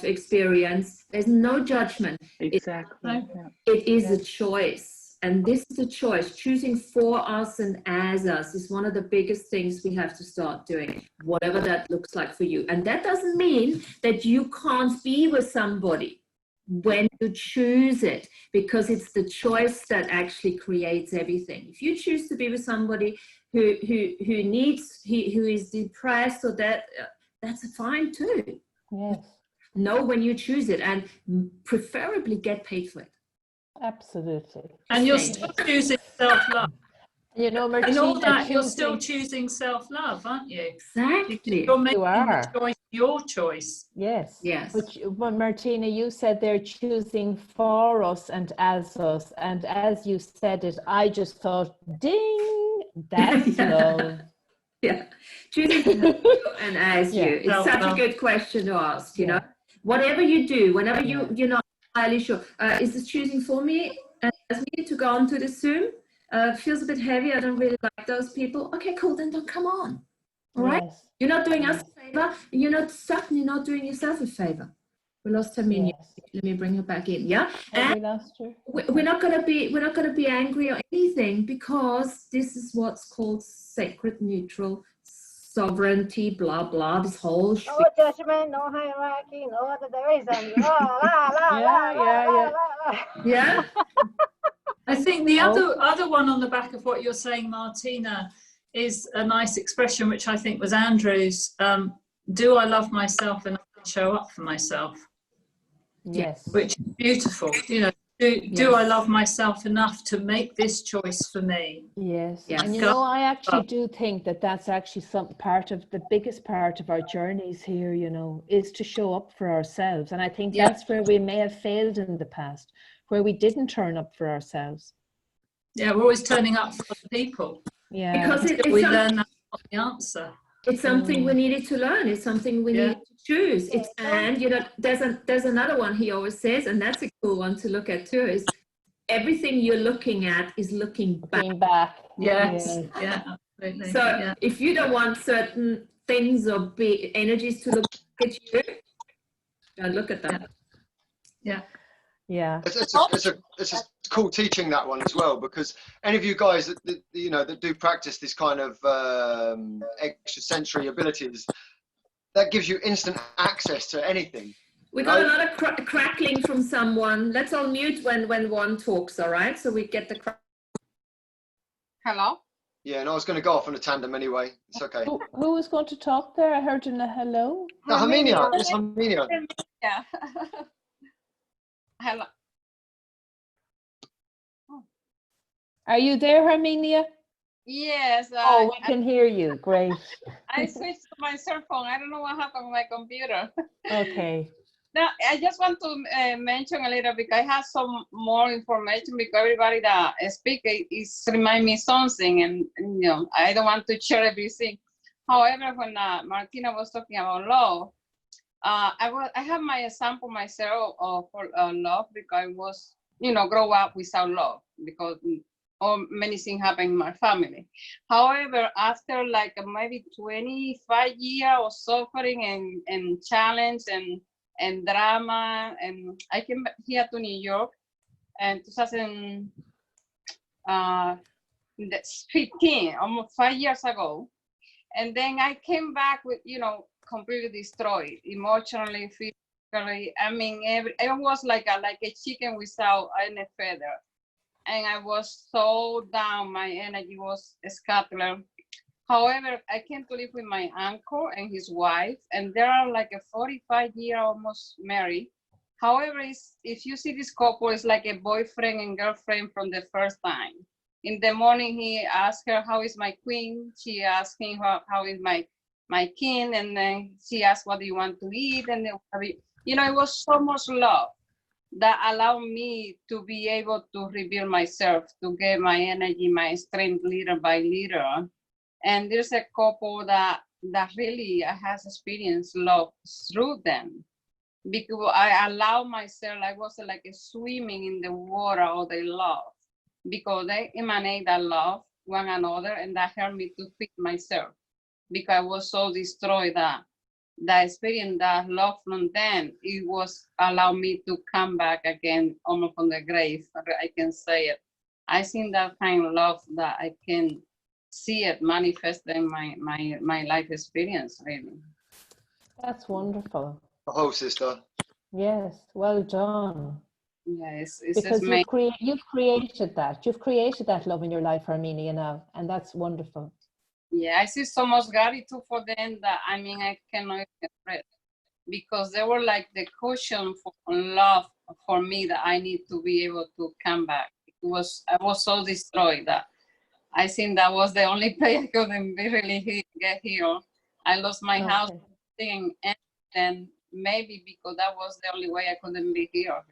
experience. There's no judgment. Exactly. It is a choice, and this is a choice. Choosing for us and as us is one of the biggest things we have to start doing, whatever that looks like for you. And that doesn't mean that you can't be with somebody when you choose it, because it's the choice that actually creates everything. If you choose to be with somebody who is depressed, or that's fine too. Know when you choose it, and preferably get paid for it. Absolutely. And you're still choosing self-love. You know, Martina, and all that, you're still choosing self-love, aren't you? Exactly. You're making the choice your choice. Yes. Which, well, Martina, you said they're choosing for us and as us. And as you said it, I just thought, ding, that's love. Choosing and as you. It's such a good question to ask, you know. Whatever you do, whenever you're not entirely sure, is this choosing for me and as me to go on to the Zoom? feels a bit heavy. I don't really like those people. Okay, cool. Then don't come on. All right. Yes. You're not doing us Yes. a favor, and you're certainly not doing yourself a favor. We lost Herminia. Yes. Let me bring her back in. Yeah. Have And we lost her? we're not going to be angry or anything, because this is what's called sacred neutral sovereignty, blah blah, this whole shit. No judgment, no hierarchy, no other division. Yeah. I think the other one on the back of what you're saying, Martina, is a nice expression, which I think was Andrew's. Do I love myself enough to show up for myself? Yes. Which is beautiful. You know, do I love myself enough to make this choice for me? Yes. Yes. And you know, I actually do think that that's actually some part of the biggest part of our journeys here, you know, is to show up for ourselves. And I think that's where we may have failed in the past, where we didn't turn up for ourselves. Yeah, we're always turning up for other people. Yeah. Because we learn that's not the answer. It's something we needed to learn. It's something we needed to choose. And you know, there's another one he always says, and that's a cool one to look at too, is everything you're looking at is looking back. Yes. Yeah, absolutely. So if you don't want certain things or energies to look at you, don't look at them. Yeah. Yeah. It's a cool teaching, that one as well, because any of you guys that you know that do practice this kind of extrasensory abilities, that gives you instant access to anything. We got a lot of crackling from someone. Let's all mute when one talks, all right? So we get the Hello? Yeah, and I was going to go off on a tandem anyway. It's okay. Who was going to talk there? I heard in a hello. No, Herminia. It's Herminia. Yeah. Hello. Are you there, Herminia? Yes. Oh, we can hear you. Great. I switched to my cell phone. I don't know what happened with my computer. Okay. Now, I just want to mention a little, because I have some more information, because everybody that speaks is remind me something, and you know, I don't want to share everything. However, when Martina was talking about love, I have my example myself for love, because I was, you know, grow up without love, because many things happen in my family. However, after like maybe 25 years of suffering and challenge and drama, and I came here to New York in 2015, almost 5 years ago. And then I came back with, you know, completely destroyed, emotionally, physically. I mean, it was like a chicken without any feather. And I was so down, my energy was scattered. However, I came to live with my uncle and his wife, and they are like a 45-year almost married. However, if you see this couple, it's like a boyfriend and girlfriend from the first time. In the morning, he asked her, how is my queen? She asked him, how is my king? And then she asked, what do you want to eat? And then, you know, it was so much love that allowed me to be able to rebuild myself, to get my energy, my strength little by little. And there's a couple that really has experienced love through them, because I allow myself, I was like swimming in the water of their love, because they emanate that love one another, and that helped me to fix myself, because I was so destroyed that experience, that love from them, it was allow me to come back again, almost from the grave, I can say it. I think that kind of love that I can see it manifest in my life experience, really. That's wonderful. Oh, sister. Yes, well done. Yes, because you've created that. You've created that love in your life, Herminia, now, and that's wonderful. Yeah, I see so much gratitude for them that, I mean, I cannot express, because they were like the cushion for love for me, that I need to be able to come back. I was so destroyed that I think that was the only place I couldn't really get healed. I lost my house, and then maybe because that was the only way I couldn't be healed.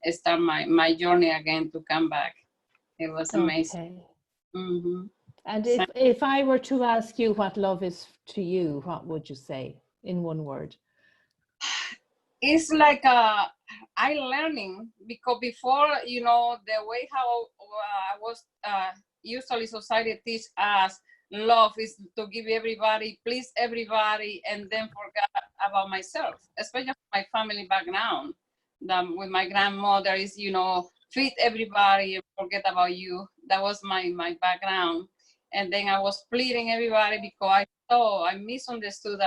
Start my journey again to come back. It was amazing. Mm-hmm. And if I were to ask you what love is to you, what would you say in one word? it's like I learning, because before, you know, the way how I was usually society teach us love is to give everybody, please everybody, and then forget about myself, especially my family background. With my grandmother is, you know, feed everybody and forget about you. That was my background. And then I was pleading everybody because I misunderstood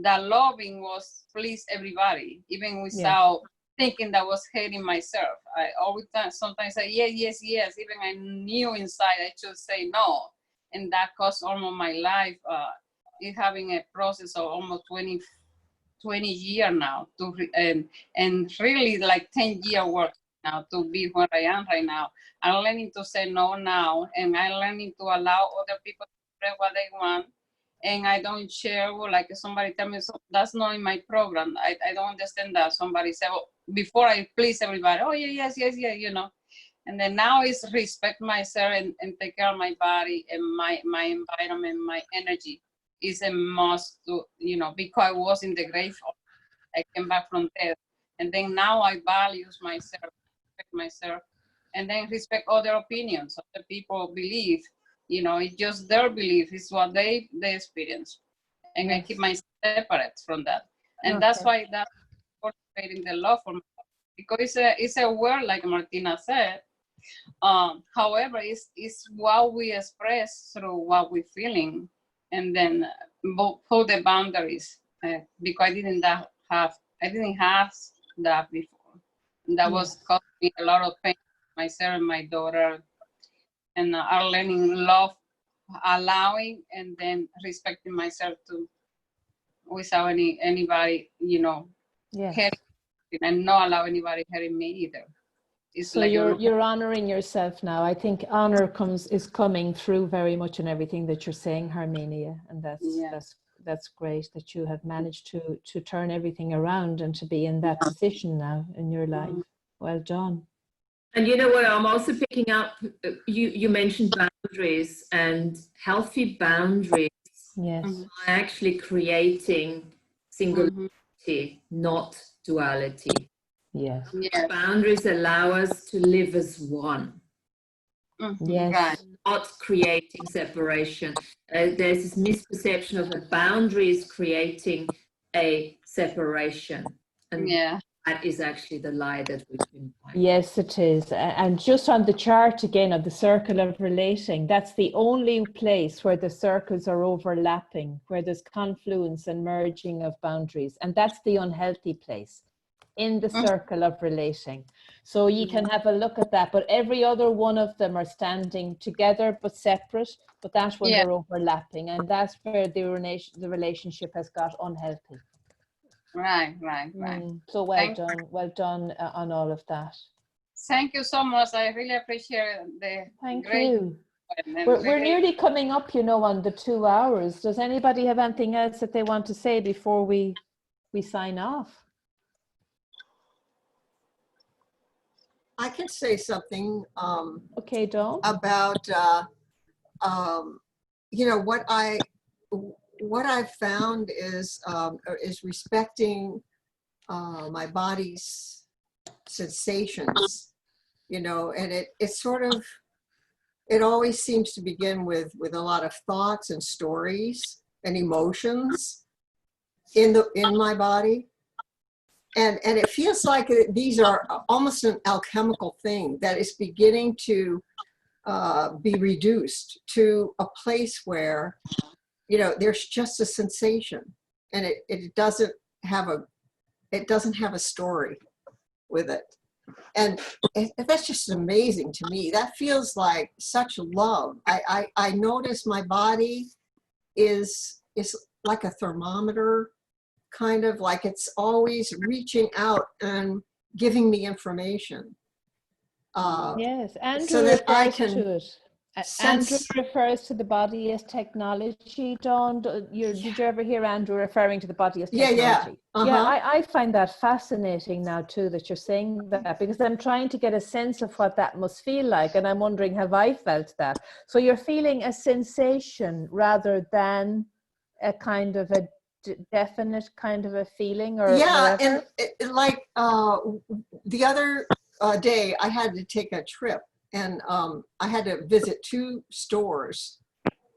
that loving was please everybody, even without thinking that was hating myself. I always sometimes say yes, yes, yes. Even I knew inside I should say no. And that cost almost my life. It having a process of almost 20 years now to and really like 10-year work now to be where I am right now. I'm learning to say no now, and I'm learning to allow other people to express what they want. And I don't share, like somebody tell me, so that's not in my program. I don't understand that. Somebody said, well, before I please everybody, oh yeah, yes, you know. And then now is respect myself and take care of my body and my environment, my energy is a must to, you know, because I was in the grave, I came back from death. And then now I value myself, respect myself, and then respect other opinions. Other people believe, you know, it's just their belief, it's what they experience. And I keep myself separate from that. And that's why that's cultivating the love for myself. Because it's a word, like Martina said. However, it's what we express through what we're feeling. And then pull the boundaries, because I didn't have that before. And that was causing me a lot of pain, myself and my daughter, and are learning love, allowing, and then respecting myself too, without anybody, you know, hurting, and not allow anybody hurting me either. It's so like you're honoring yourself now. I think honor is coming through very much in everything that you're saying, Harmenia, and that's great that you have managed to turn everything around and to be in that position now in your life. Well done. And you know what, I'm also picking up, you mentioned boundaries, and healthy boundaries are actually creating singularity, not duality. Yes. Boundaries allow us to live as one. Yes. Not creating separation. There's this misperception of a boundaries creating a separation. And that is actually the lie that we've been finding. Yes, it is. And just on the chart again of the circle of relating, that's the only place where the circles are overlapping, where there's confluence and merging of boundaries. And that's the unhealthy place, in the circle of relating. So you can have a look at that, but every other one of them are standing together but separate, but that's when they're overlapping, and that's where the relationship has got unhealthy. Right. So well done on all of that. Thank you so much. I really appreciate the Thank great you. We're nearly coming up, you know, on the 2 hours. Does anybody have anything else that they want to say before we sign off? I can say something okay, Dawn. About you know, what I've found is respecting my body's sensations, you know, and it's sort of, it always seems to begin with a lot of thoughts and stories and emotions in my body. And it feels like these are almost an alchemical thing that is beginning to be reduced to a place where, you know, there's just a sensation, and it doesn't have a story with it. And that's just amazing to me. That feels like such love. I notice my body is like a thermometer, kind of like it's always reaching out and giving me information. Yes, Andrew so that I refers can to it. Andrew refers to the body as technology. Dawn, did you ever hear Andrew referring to the body as technology? Yeah, I find that fascinating now too, that you're saying that, because I'm trying to get a sense of what that must feel like, and I'm wondering, have I felt that? So you're feeling a sensation rather than a kind of a definite kind of a feeling or yeah, whatever? and like the other day I had to take a trip, and I had to visit 2 stores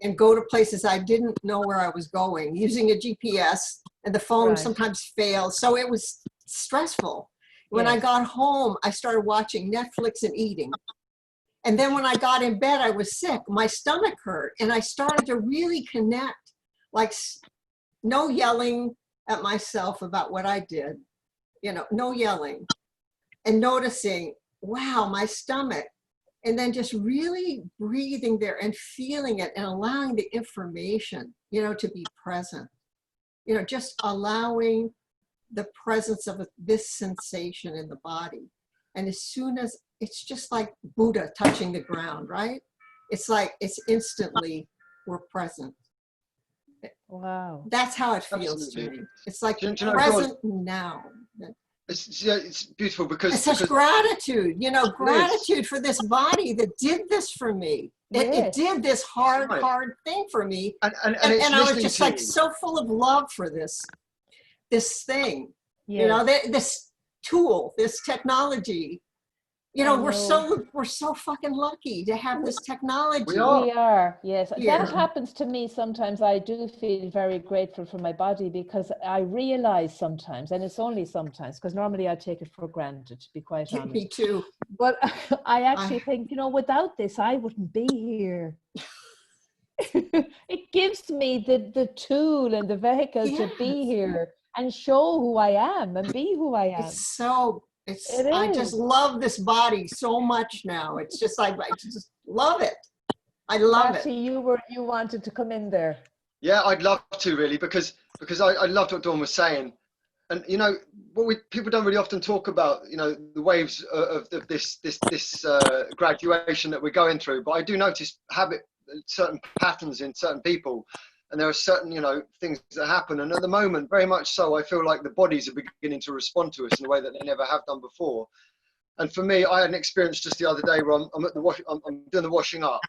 and go to places I didn't know where I was going using a GPS, and the phone Right. sometimes failed. So it was stressful. When I Yes. got home, I started watching Netflix and eating. And then when I got in bed, I was sick. My stomach hurt. And I started to really connect, like no yelling at myself about what I did, you know, no yelling, and noticing, wow, my stomach. And then just really breathing there and feeling it and allowing the information, you know, to be present. You know, just allowing the presence of this sensation in the body. And as soon as, it's just like Buddha touching the ground, right? It's like, it's instantly, we're present. Wow. That's how it feels to Absolutely. me. It's like Do you know, present now. it's beautiful because It's such because gratitude, you know, gratitude for this body that did this for me. It Yes. did this hard, Right. hard thing for me. and And I was listening just to like you. so full of love for this thing, you know, Yes. this tool, this technology. You know, I we're so fucking lucky to have this technology. We are. We are, yes. Here. That happens to me sometimes. I do feel very grateful for my body because I realize sometimes, and it's only sometimes, because normally I take it for granted, to be quite honest. Me too. But I actually think, you know, without this, I wouldn't be here. It gives me the tool and the vehicle to be Yes. here and show who I am and be who I am. It's so, It I is. just love this body so much now. It's just like, I just love it. I love Matty, it. you wanted to come in there. Yeah, I'd love to really because I loved what Dawn was saying, and you know what people don't really often talk about, you know, the waves of this graduation that we're going through. But I do notice certain patterns in certain people, and there are certain, you know, things that happen. And at the moment, very much so, I feel like the bodies are beginning to respond to us in a way that they never have done before. And for me, I had an experience just the other day where I'm doing the washing up,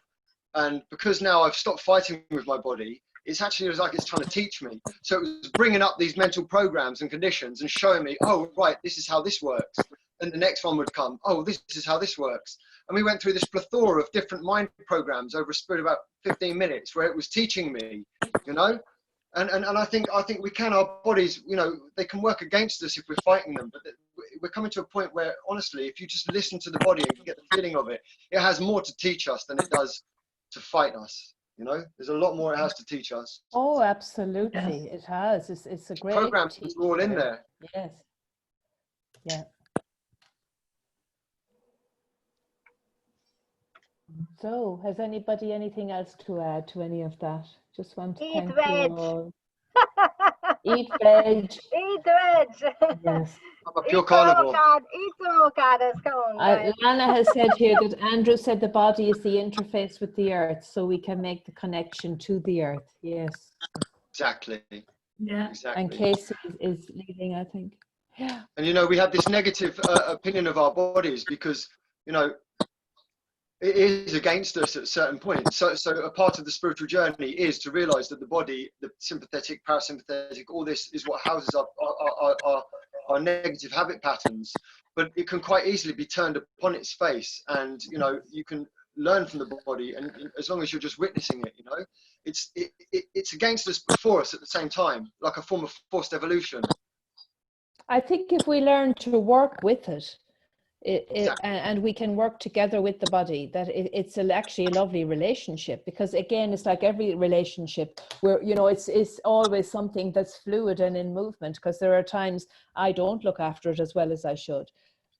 and because now I've stopped fighting with my body, it's actually like it's trying to teach me. So it was bringing up these mental programs and conditions and showing me, oh, right, this is how this works. And the next one would come, oh, this is how this works. And we went through this plethora of different mind programs over a span of about 15 minutes where it was teaching me, you know? And I think we can, our bodies, you know, they can work against us if we're fighting them. But we're coming to a point where, honestly, if you just listen to the body and get the feeling of it, it has more to teach us than it does to fight us. You know, there's a lot more it has to teach us. Oh, absolutely. It has. It's a great Programs are all in teacher. there. Yes. Yeah. So, has anybody anything else to add to any of that? Just want to Eat thank veg. you all. Eat veg. Eat veg. Yes. I'm a pure carnivore. Eat some avocados. Come on, guys. Lana has said here that Andrew said the body is the interface with the earth, so we can make the connection to the earth. Yes. Exactly. Yeah. Exactly. And Casey is leading, I think. Yeah. And you know, we have this negative opinion of our bodies because, you know, it is against us at certain points. So a part of the spiritual journey is to realize that the body, the sympathetic, parasympathetic, all this is what houses up our negative habit patterns. But it can quite easily be turned upon its face, and you know, you can learn from the body, and as long as you're just witnessing it, you know, it's against us but for us at the same time, like a form of forced evolution. I think if we learn to work with it, Exactly. and we can work together with the body, that it's actually a lovely relationship, because again, it's like every relationship where, you know, it's always something that's fluid and in movement, because there are times I don't look after it as well as I should.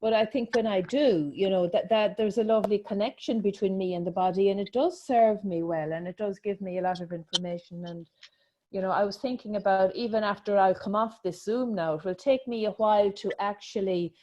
But I think when I do, you know, that there's a lovely connection between me and the body, and it does serve me well, and it does give me a lot of information. And you know, I was thinking about, even after I come off this Zoom now, it will take me a while to actually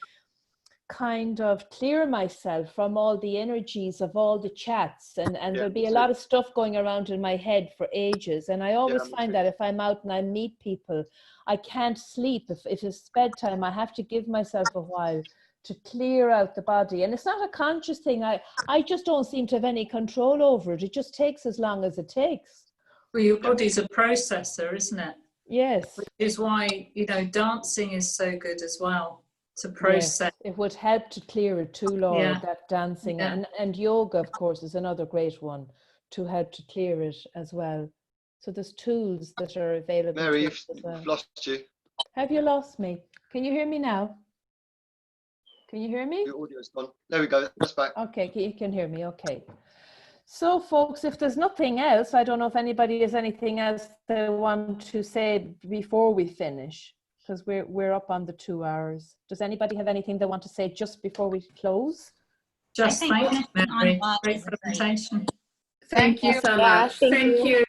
kind of clear myself from all the energies of all the chats, and there'll be a lot of stuff going around in my head for ages. And I always find that if I'm out and I meet people, I can't sleep. If it's bedtime, I have to give myself a while to clear out the body. And it's not a conscious thing. I just don't seem to have any control over it. It just takes as long as it takes. Well, your body's a processor, isn't it? Yes. Which is why, you know, dancing is so good as well to process. Yes, it would help to clear it too, Laura, Yeah. that dancing. Yeah. And yoga, of course, is another great one to help to clear it as well. So there's tools that are available Mary, to you've us as well. lost you. Have you lost me? Can you hear me now? Can you hear me? Your audio's gone. There we go. That's back. Okay, you can hear me. Okay. So, folks, if there's nothing else, I don't know if anybody has anything else they want to say before we finish, because we're up on the 2 hours. Does anybody have anything they want to say just before we close? Just I think thank you, finishing on Mary. love Great is great. presentation. Thank you so Yeah, much. Thank you.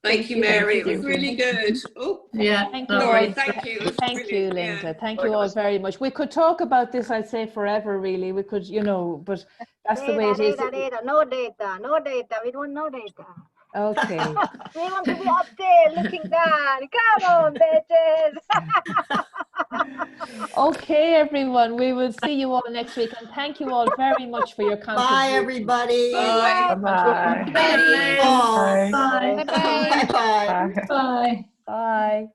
Thank you, Mary. It was really good. Oh, Yeah. Thank you sorry. all. Thank you. It was Thank you, brilliant. Linda. Yeah. Thank you all very much. We could talk about this, I'd say, forever, really. We could, you know, but that's the way it is. Data. No data. No data. We want no data. Okay. We want to be up there looking down. Come on, bitches. Okay, everyone. We will see you all next week. And thank you all very much for your contribution. Bye, everybody. Bye. Bye. Bye. Bye. Bye. Bye. Bye. Bye.